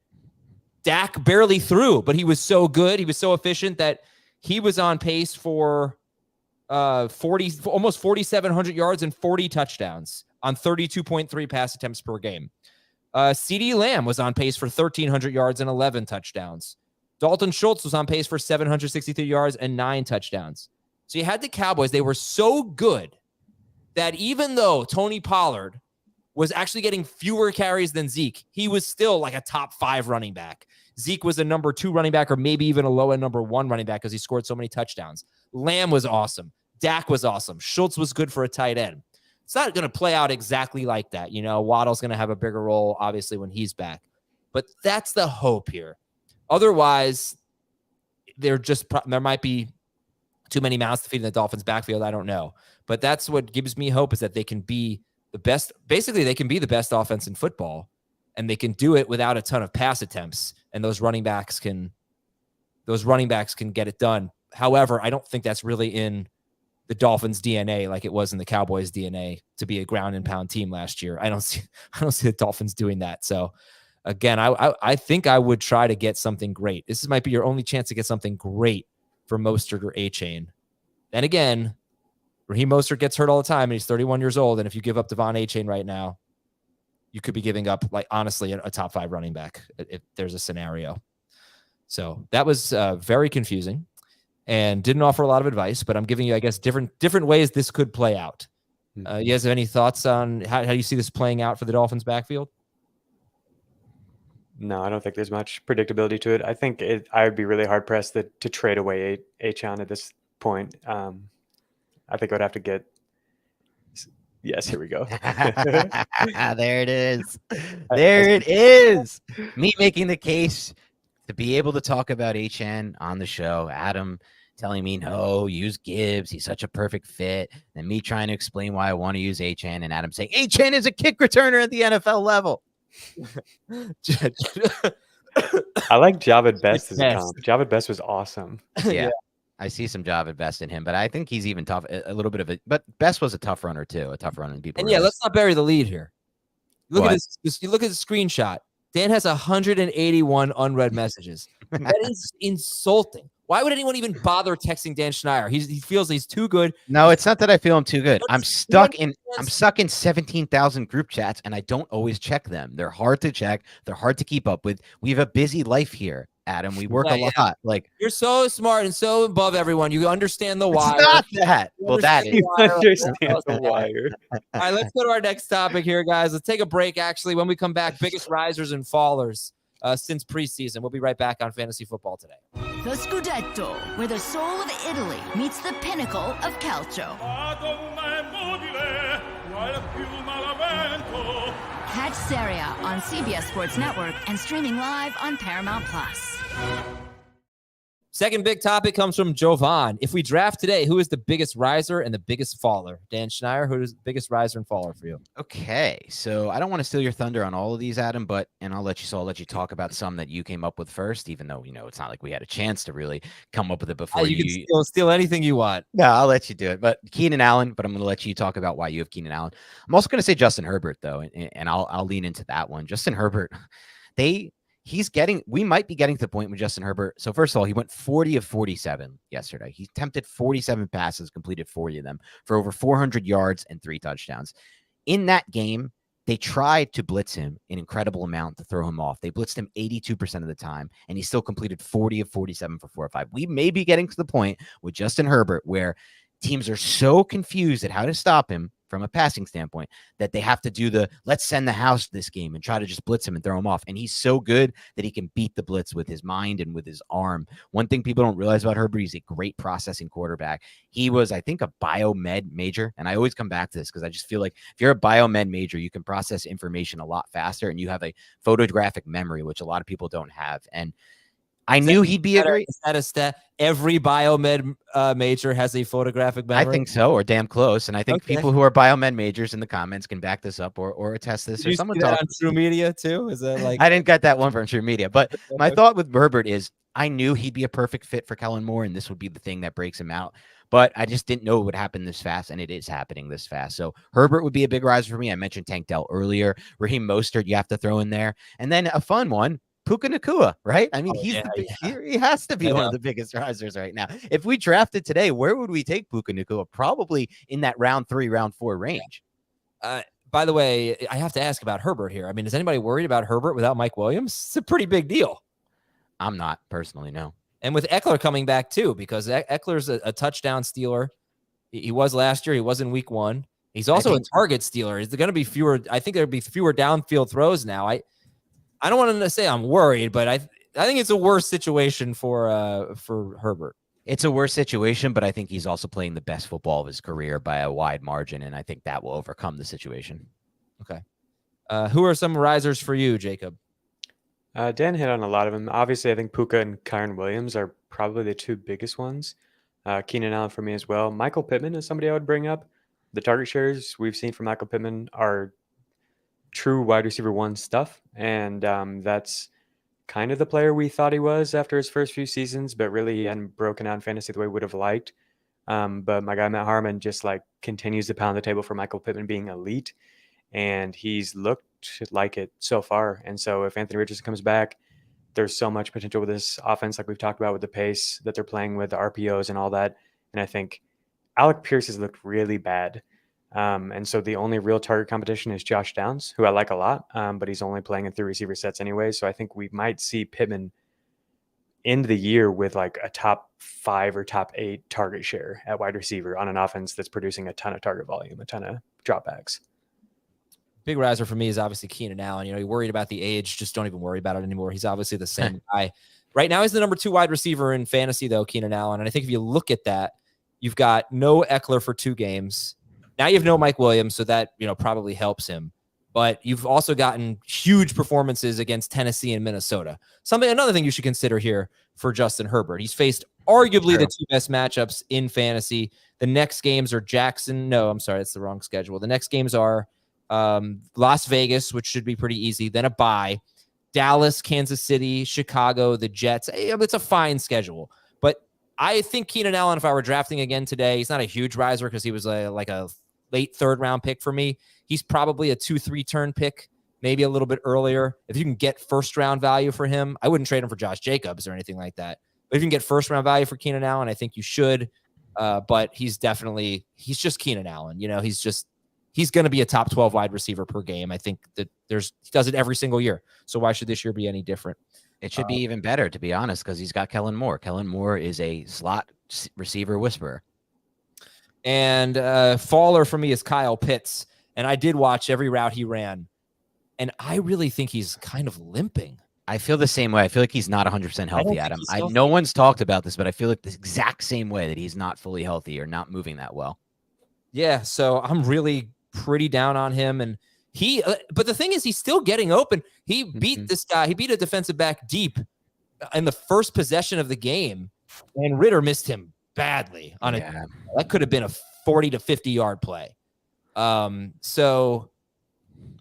Dak barely threw, but he was so good. He was so efficient that he was on pace for almost 4,700 yards and 40 touchdowns on 32.3 pass attempts per game. CeeDee Lamb was on pace for 1,300 yards and 11 touchdowns. Dalton Schultz was on pace for 763 yards and 9 touchdowns. So you had the Cowboys. They were so good that even though Tony Pollard was actually getting fewer carries than Zeke, he was still like a top 5 running back. Zeke was a number 2 running back or maybe even a low-end number 1 running back because he scored so many touchdowns. Lamb was awesome. Dak was awesome. Schultz was good for a tight end. It's not going to play out exactly like that. Waddle's going to have a bigger role, obviously, when he's back. But that's the hope here. Otherwise, there might be too many mouths to feed in the Dolphins' backfield. I don't know. But that's what gives me hope is that they can be the best. Basically, they can be the best offense in football, and they can do it without a ton of pass attempts. And those running backs can get it done. However, I don't think that's really in the Dolphins' DNA like it was in the Cowboys' DNA to be a ground and pound team last year. I don't see the Dolphins doing that. So again, I think I would try to get something great. This might be your only chance to get something great for Mostert or Achane. Then again, Raheem Mostert gets hurt all the time and he's 31 years old. And if you give up Devon Achane right now, you could be giving up, like, honestly, a top 5 running back if there's a scenario. So that was very confusing and didn't offer a lot of advice, but I'm giving you, I guess, different ways this could play out. You guys have any thoughts on how you see this playing out for the Dolphins backfield? No, I don't think there's much predictability to it. I think I would be really hard pressed to trade away Achane at this point. I think I would have to get. Yes, here we go. There it is. There it is. Me making the case to be able to talk about Achane on the show. Adam telling me, no, use Gibbs. He's such a perfect fit. And me trying to explain why I want to use Achane, and Adam saying, Achane is a kick returner at the NFL level. I like Javid Best as a comp. Javid Best was awesome. Yeah. I see some Javid Best in him, but I think he's even tough. A little bit of it, but Best was a tough runner too. A tough runner. People. And yeah, let's not bury the lead here. Look at this. You look at the screenshot. Dan has 181 unread messages. That is insulting. Why would anyone even bother texting Dan Schneider? He feels he's too good. No, it's not that I feel him too good. I'm stuck in 17,000 group chats, and I don't always check them. They're hard to check. They're hard to keep up with. We have a busy life here, Adam. We work a lot. Yeah. Like, you're so smart and so above everyone. You understand the wire. It's not that. Well, that is. You understand the wire. All right, let's go to our next topic here, guys. Let's take a break. Actually, when we come back, biggest risers and fallers since preseason. We'll be right back on Fantasy Football Today. The Scudetto, where the soul of Italy meets the pinnacle of calcio. Catch Serie A on CBS Sports Network and streaming live on Paramount+. Second big topic comes from Jovan. If we draft today, who is the biggest riser and the biggest faller? Dan Schneider, who is the biggest riser and faller for you? Okay, so I don't want to steal your thunder on all of these, Adam, I'll let you talk about some that you came up with first, even though, it's not like we had a chance to really come up with it before. You can steal anything you want. No, I'll let you do it. But Keenan Allen, but I'm going to let you talk about why you have Keenan Allen. I'm also going to say Justin Herbert, though, and I'll lean into that one. Justin Herbert, we might be getting to the point with Justin Herbert. So first of all, he went 40 of 47 yesterday. He attempted 47 passes, completed 40 of them for over 400 yards and 3 touchdowns. In that game, they tried to blitz him an incredible amount to throw him off. They blitzed him 82% of the time, and he still completed 40 of 47 for 4 or 5. We may be getting to the point with Justin Herbert where teams are so confused at how to stop him from a passing standpoint, that they have to do let's send the house this game and try to just blitz him and throw him off. And he's so good that he can beat the blitz with his mind and with his arm. One thing people don't realize about Herbert, he's a great processing quarterback. He was, I think, a biomed major. And I always come back to this because I just feel like if you're a biomed major, you can process information a lot faster and you have a photographic memory, which a lot of people don't have. And I knew he'd be a great. Is that a stat? Every biomed major has a photographic memory. I think so, or damn close. And I think people who are biomed majors in the comments can back this up or attest this. Did or you someone see that on True Media too? Is that like? I didn't get that one from True Media, but my thought with Herbert is I knew he'd be a perfect fit for Kellen Moore, and this would be the thing that breaks him out. But I just didn't know it would happen this fast, and it is happening this fast. So Herbert would be a big riser for me. I mentioned Tank Dell earlier. Raheem Mostert, you have to throw in there, and then a fun one. Puka Nacua, right? I mean, he has to be one of the biggest risers right now. If we drafted today, where would we take Puka Nacua? Probably in that round 3, round 4 range. By the way, I have to ask about Herbert here. I mean, is anybody worried about Herbert without Mike Williams? It's a pretty big deal. I'm not personally, no. And with Eckler coming back too, because Eckler's a touchdown stealer. He was last year. He was in week 1. He's also a target stealer. Is there going to be fewer? I think there'll be fewer downfield throws now. I don't want to say I'm worried, but I think it's a worse situation for Herbert. It's a worse situation, but I think he's also playing the best football of his career by a wide margin, and I think that will overcome the situation. Okay. Who are some risers for you, Jacob? Dan hit on a lot of them. Obviously, I think Puka and Kyron Williams are probably the 2 biggest ones. Keenan Allen for me as well. Michael Pittman is somebody I would bring up. The target shares we've seen from Michael Pittman are true wide receiver 1 stuff, and that's kind of the player we thought he was after his first few seasons, but really he hadn't broken out in fantasy the way we would have liked. But my guy Matt Harmon just continues to pound the table for Michael Pittman being elite, and he's looked like it so far. And so if Anthony Richardson comes back, there's so much potential with this offense, like we've talked about with the pace that they're playing with, the RPOs and all that. And I think Alec Pierce has looked really bad. And so the only real target competition is Josh Downs, who I like a lot, but he's only playing in 3 receiver sets anyway. So I think we might see Pittman end the year with a top 5 or top 8 target share at wide receiver on an offense that's producing a ton of target volume, a ton of dropbacks. Big riser for me is obviously Keenan Allen. You're worried about the age. Just don't even worry about it anymore. He's obviously the same guy. Right now, he's the number 2 wide receiver in fantasy, though, Keenan Allen. And I think if you look at that, you've got no Eckler for 2 games. Now you have no Mike Williams, so that probably helps him. But you've also gotten huge performances against Tennessee and Minnesota. Another thing you should consider here for Justin Herbert. He's faced arguably the 2 best matchups in fantasy. The next games are Jackson. No, I'm sorry, that's the wrong schedule. The next games are Las Vegas, which should be pretty easy. Then a bye. Dallas, Kansas City, Chicago, the Jets. It's a fine schedule. But I think Keenan Allen, if I were drafting again today, he's not a huge riser because he was a late 3rd round pick for me. He's probably a 2-3 turn pick, maybe a little bit earlier. If you can get 1st round value for him, I wouldn't trade him for Josh Jacobs or anything like that. But if you can get 1st round value for Keenan Allen, I think you should. But he's just Keenan Allen. He's going to be a top 12 wide receiver per game. I think that he does it every single year. So why should this year be any different? It should be even better, to be honest, because he's got Kellen Moore. Kellen Moore is a slot receiver whisperer. And faller for me is Kyle Pitts. And I did watch every route he ran. And I really think he's kind of limping. I feel the same way. I feel like he's not 100% healthy, Adam. No one's talked about this, but I feel like the exact same way that he's not fully healthy or not moving that well. Yeah, so I'm really pretty down on him. And but the thing is, he's still getting open. He beat this guy. He beat a defensive back deep in the first possession of the game. And Ritter missed him badly on that could have been a 40 to 50 yard play. Ritter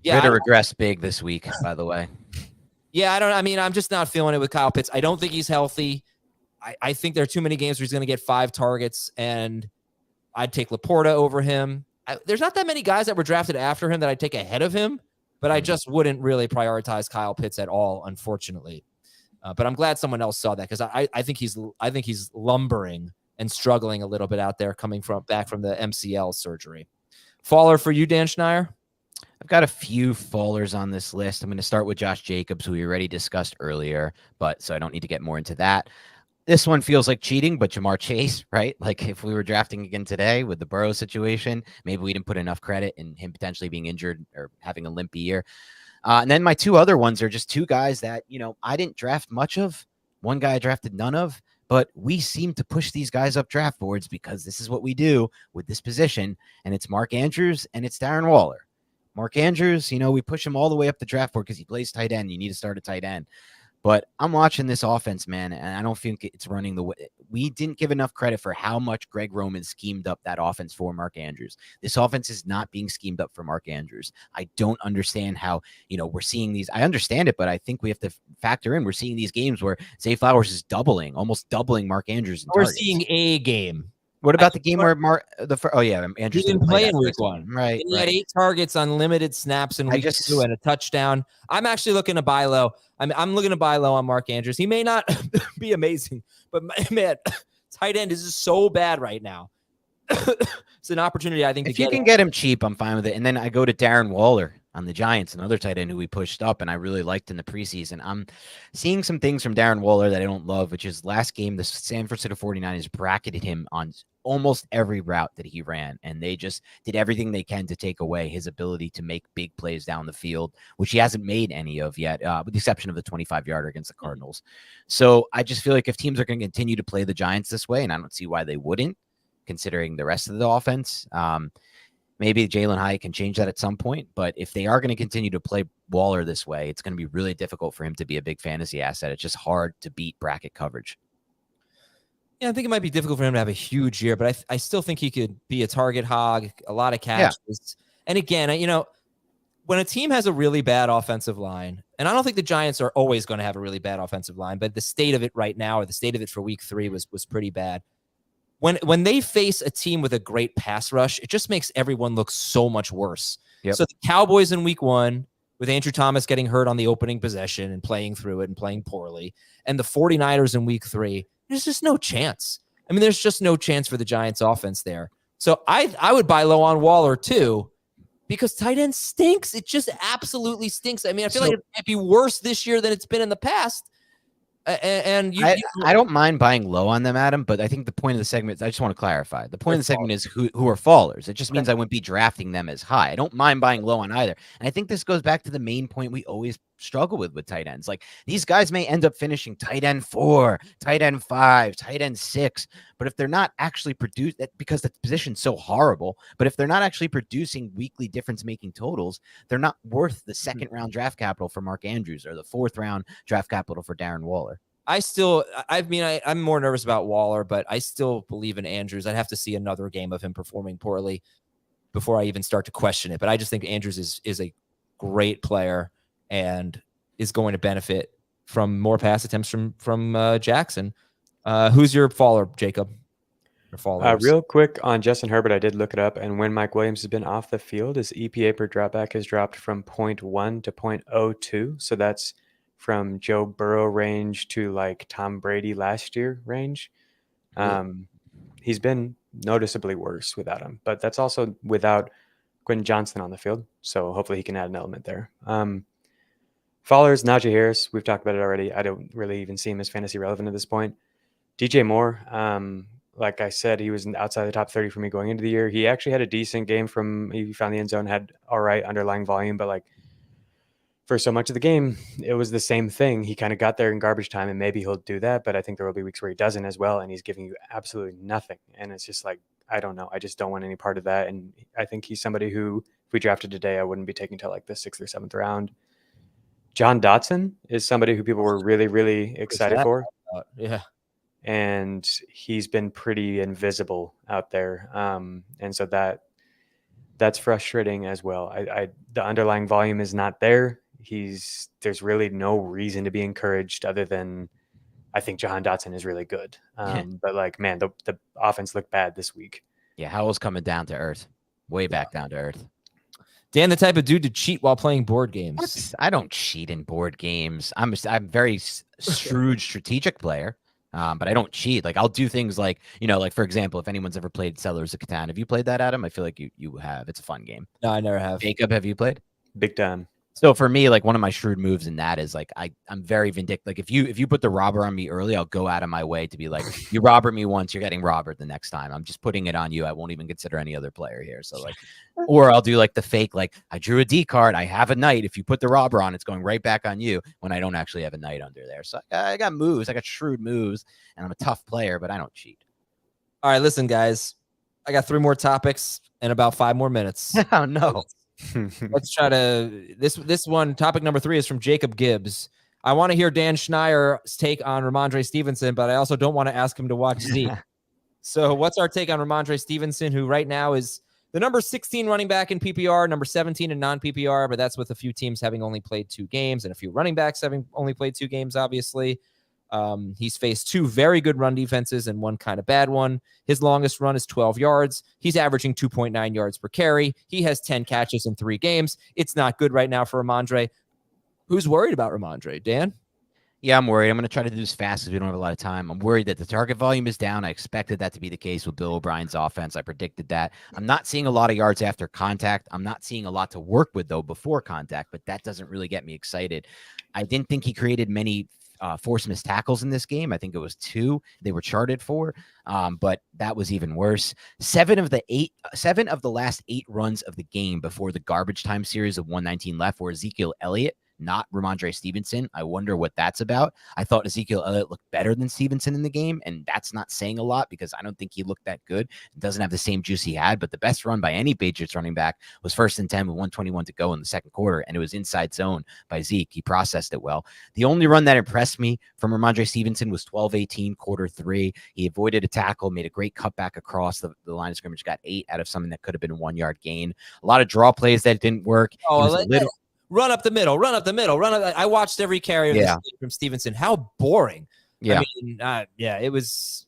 regressed big this week, by the way. Yeah, I'm just not feeling it with Kyle Pitts. I don't think he's healthy. I think there are too many games where he's going to get 5 targets, and I'd take Laporta over him. There's not that many guys that were drafted after him that I'd take ahead of him, but I just wouldn't really prioritize Kyle Pitts at all, unfortunately. But I'm glad someone else saw that because I think he's lumbering and struggling a little bit out there coming back from the MCL surgery. Faller for you, Dan Schneier? I've got a few fallers on this list. I'm going to start with Josh Jacobs, who we already discussed earlier, so I don't need to get more into that. This one feels like cheating, but Jamar Chase, right? Like if we were drafting again today with the Burrow situation, maybe we didn't put enough credit in him potentially being injured or having a limpy year. And then my two other ones are just two guys that, I didn't draft much of. One guy I drafted none of, but we seem to push these guys up draft boards because this is what we do with this position. And it's Mark Andrews and it's Darren Waller. Mark Andrews, we push him all the way up the draft board because he plays tight end. You need to start a tight end. But I'm watching this offense, man, and I don't think it's running the way. We didn't give enough credit for how much Greg Roman schemed up that offense for Mark Andrews. This offense is not being schemed up for Mark Andrews. I don't understand how, we're seeing these. I understand it, but I think we have to factor in. We're seeing these games where Zay Flowers is almost doubling Mark Andrews. We're seeing a game. What about the game where Andrews didn't play in week 1, right? He had 8 targets on limited snaps in week 2 and a touchdown. I'm actually looking to buy low. I'm looking to buy low on Mark Andrews. He may not be amazing, but man, tight end is just so bad right now. It's an opportunity, I think. If you can get him cheap, I'm fine with it. And then I go to Darren Waller on the Giants, another tight end who we pushed up and I really liked in the preseason. I'm seeing some things from Darren Waller that I don't love, which is last game, the San Francisco 49ers bracketed him on almost every route that he ran, and they just did everything they can to take away his ability to make big plays down the field, which he hasn't made any of yet, with the exception of the 25-yarder against the Cardinals. So I just feel like if teams are going to continue to play the Giants this way, and I don't see why they wouldn't, considering the rest of the offense, maybe Jalen Hyatt can change that at some point. But if they are going to continue to play Waller this way, it's going to be really difficult for him to be a big fantasy asset. It's just hard to beat bracket coverage. Yeah, I think it might be difficult for him to have a huge year, but I still think he could be a target hog, a lot of catches. Yeah. And again, when a team has a really bad offensive line, and I don't think the Giants are always going to have a really bad offensive line, but the state of it right now, or the state of it for week 3 was pretty bad. When they face a team with a great pass rush, it just makes everyone look so much worse. Yep. So the Cowboys in week 1, with Andrew Thomas getting hurt on the opening possession and playing through it and playing poorly, and the 49ers in week 3, there's just no chance. There's just no chance for the Giants offense there. So I would buy low on Waller too, because tight end stinks. It just absolutely stinks. I feel like it might be worse this year than it's been in the past. I don't mind buying low on them, Adam, but I think the point of the segment, I just want to clarify. The point of the segment is who are fallers. It just means I wouldn't be drafting them as high. I don't mind buying low on either. And I think this goes back to the main point we always struggle with tight ends. Like, these guys may end up finishing tight end 4, tight end 5, tight end 6, but if they're not actually because the position's so horrible, but if they're not actually producing weekly difference-making totals, they're not worth the second-round draft capital for Mark Andrews or the 4th-round draft capital for Darren Waller. I'm more nervous about Waller, but I still believe in Andrews. I'd have to see another game of him performing poorly before I even start to question it. But I just think Andrews is a great player and is going to benefit from more pass attempts from Jackson. Who's your faller, Jacob? Real quick on Justin Herbert, I did look it up, and when Mike Williams has been off the field, his EPA per dropback has dropped from 0.1 to 0.02. So that's from Joe Burrow range to like Tom Brady last year range. He's been noticeably worse without him, but that's also without Quentin Johnson on the field. So hopefully he can add an element there. Fallers, Najee Harris, we've talked about it already. I don't really even see him as fantasy relevant at this point. DJ Moore, like I said, he was outside the top 30 for me going into the year. He actually had a decent game he found the end zone, had all right underlying volume, but like for so much of the game, it was the same thing. He kind of got there in garbage time, and maybe he'll do that, but I think there will be weeks where he doesn't as well, and he's giving you absolutely nothing. And it's just like, I don't know. I just don't want any part of that. And I think he's somebody who, if we drafted today, I wouldn't be taking till like the 6th or 7th round. John Dotson is somebody who people were really, really excited for. Yeah. And he's been pretty invisible out there. And so that's frustrating as well. The underlying volume is not there. There's really no reason to be encouraged other than I think Jahan Dotson is really good. But like, man, the offense looked bad this week. Yeah, Howell's coming down to earth, way back down to earth. Dan, the type of dude to cheat while playing board games. I don't cheat in board games. I'm very shrewd strategic player, but I don't cheat. Like, I'll do things like, like for example, if anyone's ever played Settlers of Catan, have you played that, Adam? I feel like you have. It's a fun game. No, I never have. Jacob, have you played? Big time. So for me, like one of my shrewd moves in that is like I'm very vindictive. Like if you put the robber on me early, I'll go out of my way to be like, you robbered me once, you're getting robbered the next time. I'm just putting it on you. I won't even consider any other player here. So like, or I'll do like the fake, like I drew a D card, I have a knight. If you put the robber on, it's going right back on you when I don't actually have a knight under there. So I got moves, I got shrewd moves, and I'm a tough player, but I don't cheat. All right, listen, guys. I got 3 more topics and about 5 more minutes. Oh no. Let's try to this one. Topic number 3 is from Jacob Gibbs. I want to hear Dan Schneier's take on Rhamondre Stevenson, but I also don't want to ask him to watch Zeke. So what's our take on Rhamondre Stevenson, who right now is the number 16 running back in PPR, number 17 in non-PPR, but that's with a few teams having only played 2 games and a few running backs having only played 2 games, obviously. He's faced 2 very good run defenses and 1 kind of bad one. His longest run is 12 yards. He's averaging 2.9 yards per carry. He has 10 catches in 3 games. It's not good right now for Rhamondre. Who's worried about Rhamondre? Dan? Yeah, I'm worried. I'm going to try to do this fast because we don't have a lot of time. I'm worried that the target volume is down. I expected that to be the case with Bill O'Brien's offense. I predicted that. I'm not seeing a lot of yards after contact. I'm not seeing a lot to work with, though, before contact, but that doesn't really get me excited. I didn't think he created many forced missed tackles in this game. I think it was 2 they were charted for, but that was even worse. 7 of the last 8 runs of the game before the garbage time series of 119 left were Ezekiel Elliott, not Rhamondre Stevenson. I wonder what that's about. I thought Ezekiel Elliott looked better than Stevenson in the game, and that's not saying a lot because I don't think he looked that good. It doesn't have the same juice he had, but the best run by any Patriots running back was 1st and 10 with 121 to go in the second quarter, and it was inside zone by Zeke. He processed it well. The only run that impressed me from Rhamondre Stevenson was 12-18, quarter 3. He avoided a tackle, made a great cutback across the line of scrimmage, got 8 out of something that could have been a 1-yard gain. A lot of draw plays that didn't work. Run up the middle. I watched every carry of this game from Stevenson. How boring. Yeah. I mean, it was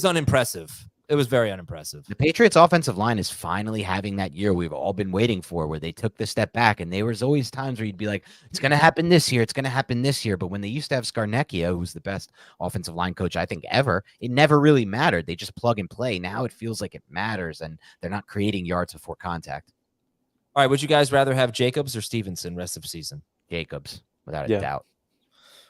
unimpressive. It was very unimpressive. The Patriots offensive line is finally having that year we've all been waiting for, where they took the step back, and there was always times where you'd be like, it's going to happen this year. It's going to happen this year. But when they used to have Scarnecchia, who's the best offensive line coach, I think, ever, it never really mattered. They just plug and play. Now it feels like it matters, and they're not creating yards before contact. All right, would you guys rather have Jacobs or Stevenson rest of season? Jacobs, without a doubt.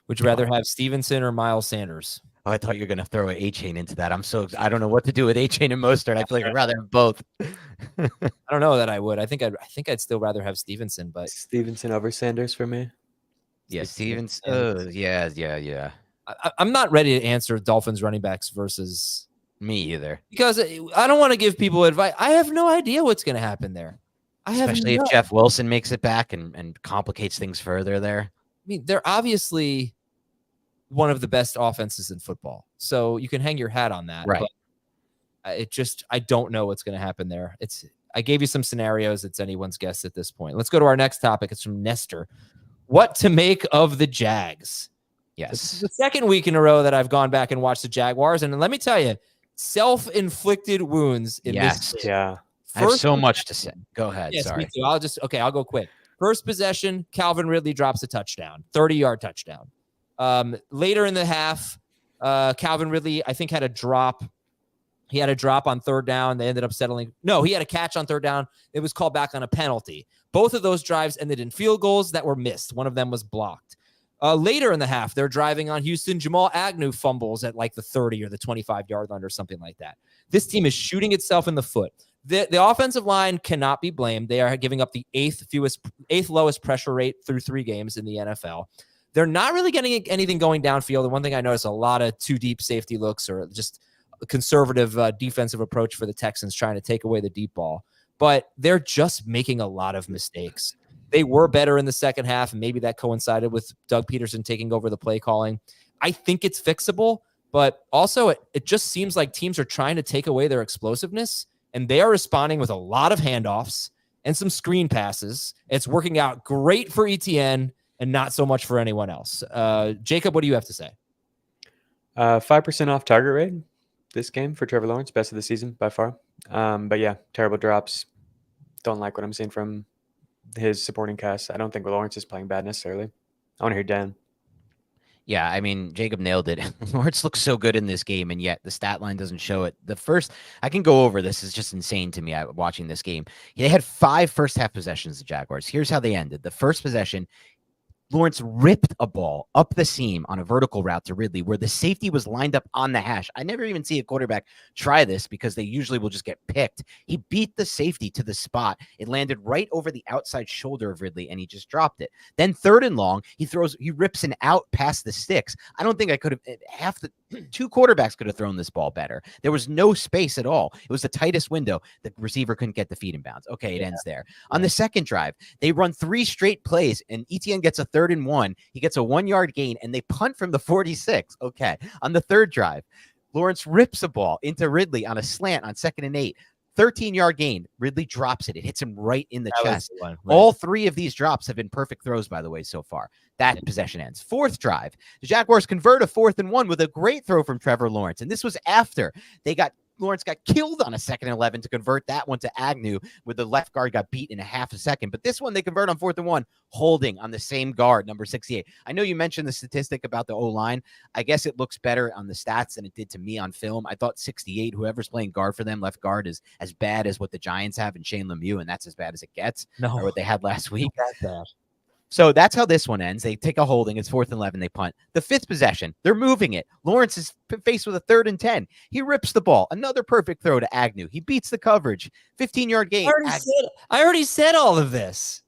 Would you rather have Stevenson or Miles Sanders? Oh, I thought you were going to throw Achane into that. I don't know what to do with Achane and Mostert. I feel like I'd rather have both. I don't know that I would. I think I'd still rather have Stevenson, but Stevenson over Sanders for me. Yeah, Stevenson. Yeah. I'm not ready to answer Dolphins running backs versus me either, because I don't want to give people advice. I have no idea what's going to happen there. Especially if Jeff Wilson makes it back and complicates things further there. I mean, they're obviously one of the best offenses in football, so you can hang your hat on that. Right. But I don't know what's going to happen there. I gave you some scenarios. It's anyone's guess at this point. Let's go to our next topic. It's from Nestor. What to make of the Jags? Yes. This is the second week in a row that I've gone back and watched the Jaguars, and let me tell you, self-inflicted wounds in this game. Yeah. I have so much to say. Go ahead. Yes, Sorry. me too. I'll go quick. First possession, Calvin Ridley drops a touchdown, 30-yard touchdown. Later in the half, Calvin Ridley, I think, had a drop. He had a drop on 3rd down. They ended up settling. No, he had a catch on 3rd down. It was called back on a penalty. Both of those drives ended in field goals that were missed. One of them was blocked. Later in the half, they're driving on Houston. Jamal Agnew fumbles at like the 30 or the 25-yard line or something like that. This team is shooting itself in the foot. The offensive line cannot be blamed. They are giving up the eighth lowest pressure rate through 3 games in the NFL. They're not really getting anything going downfield. The one thing I noticed, a lot of 2 deep safety looks or just a conservative defensive approach for the Texans trying to take away the deep ball. But they're just making a lot of mistakes. They were better in the second half, and maybe that coincided with Doug Peterson taking over the play calling. I think it's fixable, but also it just seems like teams are trying to take away their explosiveness, and they are responding with a lot of handoffs and some screen passes. It's working out great for ETN and not so much for anyone else. Jacob, what do you have to say? 5% off target rate this game for Trevor Lawrence, best of the season by far. But yeah, terrible drops. Don't like what I'm seeing from his supporting cast. I don't think Lawrence is playing bad necessarily. I want to hear Dan. Yeah, I mean, Jacob nailed it. Lawrence looks so good in this game, and yet the stat line doesn't show it. I can go over this. It's just insane to me watching this game. They had 5 first half possessions, the Jaguars. Here's how they ended. The first possession, Lawrence ripped a ball up the seam on a vertical route to Ridley where the safety was lined up on the hash. I never even see a quarterback try this because they usually will just get picked. He beat the safety to the spot. It landed right over the outside shoulder of Ridley, and he just dropped it. Then 3rd and long, he rips an out past the sticks. I don't think I could have 2 quarterbacks could have thrown this ball better. There was no space at all. It was the tightest window. The receiver couldn't get the feet in bounds. Okay, it ends there. On the second drive, they run 3 straight plays, and Etienne gets a 3rd and 1. He gets a 1-yard gain, and they punt from the 46. Okay. On the 3rd drive, Lawrence rips a ball into Ridley on a slant on 2nd and 8. 13-yard gain. Ridley drops it. It hits him right in the chest. Right. All 3 of these drops have been perfect throws, by the way, so far. That possession ends. 4th drive. The Jaguars convert a 4th and 1 with a great throw from Trevor Lawrence. And this was after Lawrence got killed on a 2nd and 11 to convert that one to Agnew, where the left guard got beat in a half a second. But this one, they convert on 4th and 1, holding on the same guard, number 68. I know you mentioned the statistic about the O-line. I guess it looks better on the stats than it did to me on film. I thought 68, whoever's playing guard for them, left guard, is as bad as what the Giants have in Shane Lemieux, and that's as bad as it gets, or what they had last week. So that's how this one ends. They take a holding. It's 4th and 11. They punt. The 5th possession, they're moving it. Lawrence is faced with a 3rd and 10. He rips the ball. Another perfect throw to Agnew. He beats the coverage. 15-yard gain. I already said all of this.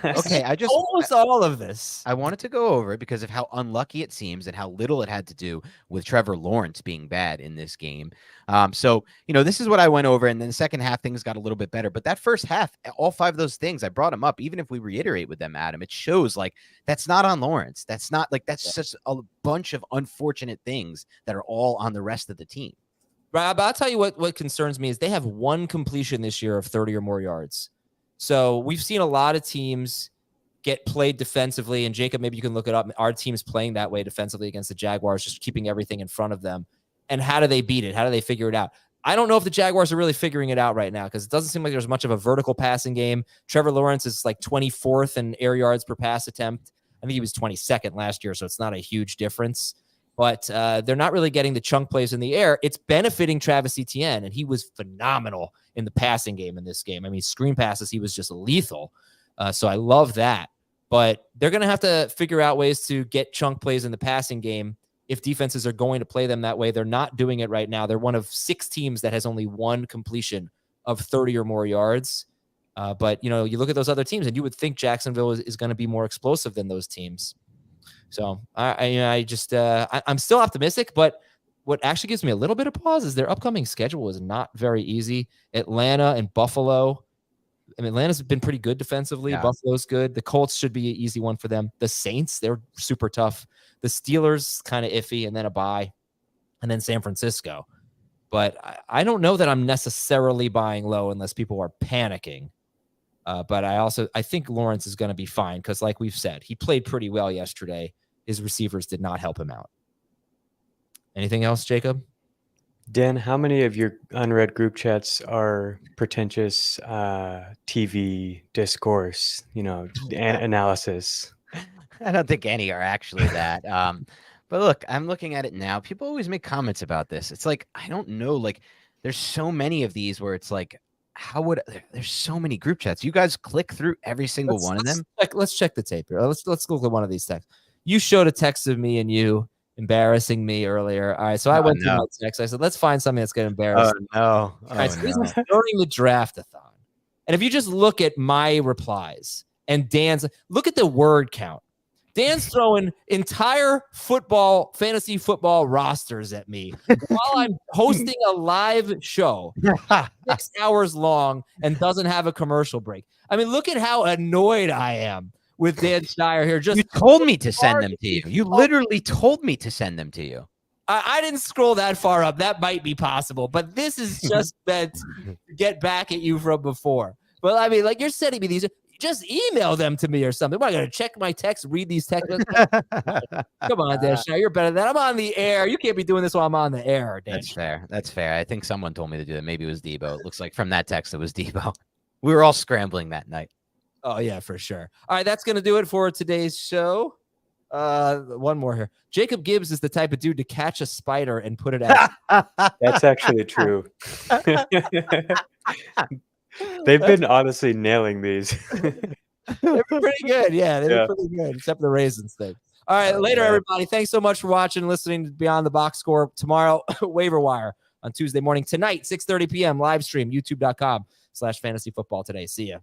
Okay, almost all of this. I wanted to go over it because of how unlucky it seems and how little it had to do with Trevor Lawrence being bad in this game. So, this is what I went over, and then the second half things got a little bit better. But that first half, all 5 of those things, I brought them up. Even if we reiterate with them, Adam, it shows that's not on Lawrence. That's not that's just a bunch of unfortunate things that are all on the rest of the team. Rob, I'll tell you what concerns me is they have 1 completion this year of 30 or more yards. So we've seen a lot of teams get played defensively, and Jacob, maybe you can look it up. Our team's playing that way defensively against the Jaguars, just keeping everything in front of them. And how do they beat it? How do they figure it out? I don't know if the Jaguars are really figuring it out right now because it doesn't seem like there's much of a vertical passing game. Trevor Lawrence is 24th in air yards per pass attempt. I think he was 22nd last year, so it's not a huge difference. But they're not really getting the chunk plays in the air. It's benefiting Travis Etienne, and he was phenomenal in the passing game in this game. I mean, screen passes, he was just lethal. So I love that. But they're going to have to figure out ways to get chunk plays in the passing game if defenses are going to play them that way. They're not doing it right now. They're one of 6 teams that has only 1 completion of 30 or more yards. But, you look at those other teams, and you would think Jacksonville is going to be more explosive than those teams. So I'm still optimistic, but what actually gives me a little bit of pause is their upcoming schedule is not very easy. Atlanta and Buffalo. I mean, Atlanta's been pretty good defensively. Yeah. Buffalo's good. The Colts should be an easy one for them. The Saints, they're super tough. The Steelers, kind of iffy, and then a bye, and then San Francisco. But I don't know that I'm necessarily buying low unless people are panicking. But I think Lawrence is going to be fine because, like we've said, he played pretty well yesterday. His receivers did not help him out. Anything else, Jacob? Dan, how many of your unread group chats are pretentious TV discourse, analysis? I don't think any are actually that. But look, I'm looking at it now. People always make comments about this. It's I don't know, there's so many of these where it's there's so many group chats. You guys click through every single one of them. Let's check the tape here. Let's look at one of these texts. You showed a text of me and you embarrassing me earlier. All right, so I went through my text. I said, let's find something that's going to embarrass me. All right, so this is during the draft-a-thon. And if you just look at my replies and Dan's, look at the word count. Dan's throwing entire fantasy football rosters at me while I'm hosting a live show 6 hours long and doesn't have a commercial break. I mean, look at how annoyed I am with Dan Steyer here. You told me to send them to you. You literally told me to send them to you. I didn't scroll that far up. That might be possible, but this is just meant to get back at you from before. But I mean, you're sending me these. Just email them to me or something. Am I going to check my text, read these texts? Come on, Dan Steyer. You're better than that. I'm on the air. You can't be doing this while I'm on the air, Dan. That's fair. I think someone told me to do that. Maybe it was Debo. It looks like from that text, it was Debo. We were all scrambling that night. Oh, yeah, for sure. All right, that's going to do it for today's show. One more here. Jacob Gibbs is the type of dude to catch a spider and put it out. That's actually true. They've been honestly nailing these. They're pretty good. Yeah, they're Yeah. pretty good, except for the raisins thing. All right, later, man. everybody. Thanks so much for watching and listening to Beyond the Box Score. Tomorrow, waiver wire on Tuesday morning. Tonight, 6:30 p.m. live stream, youtube.com/fantasyfootball today. See ya.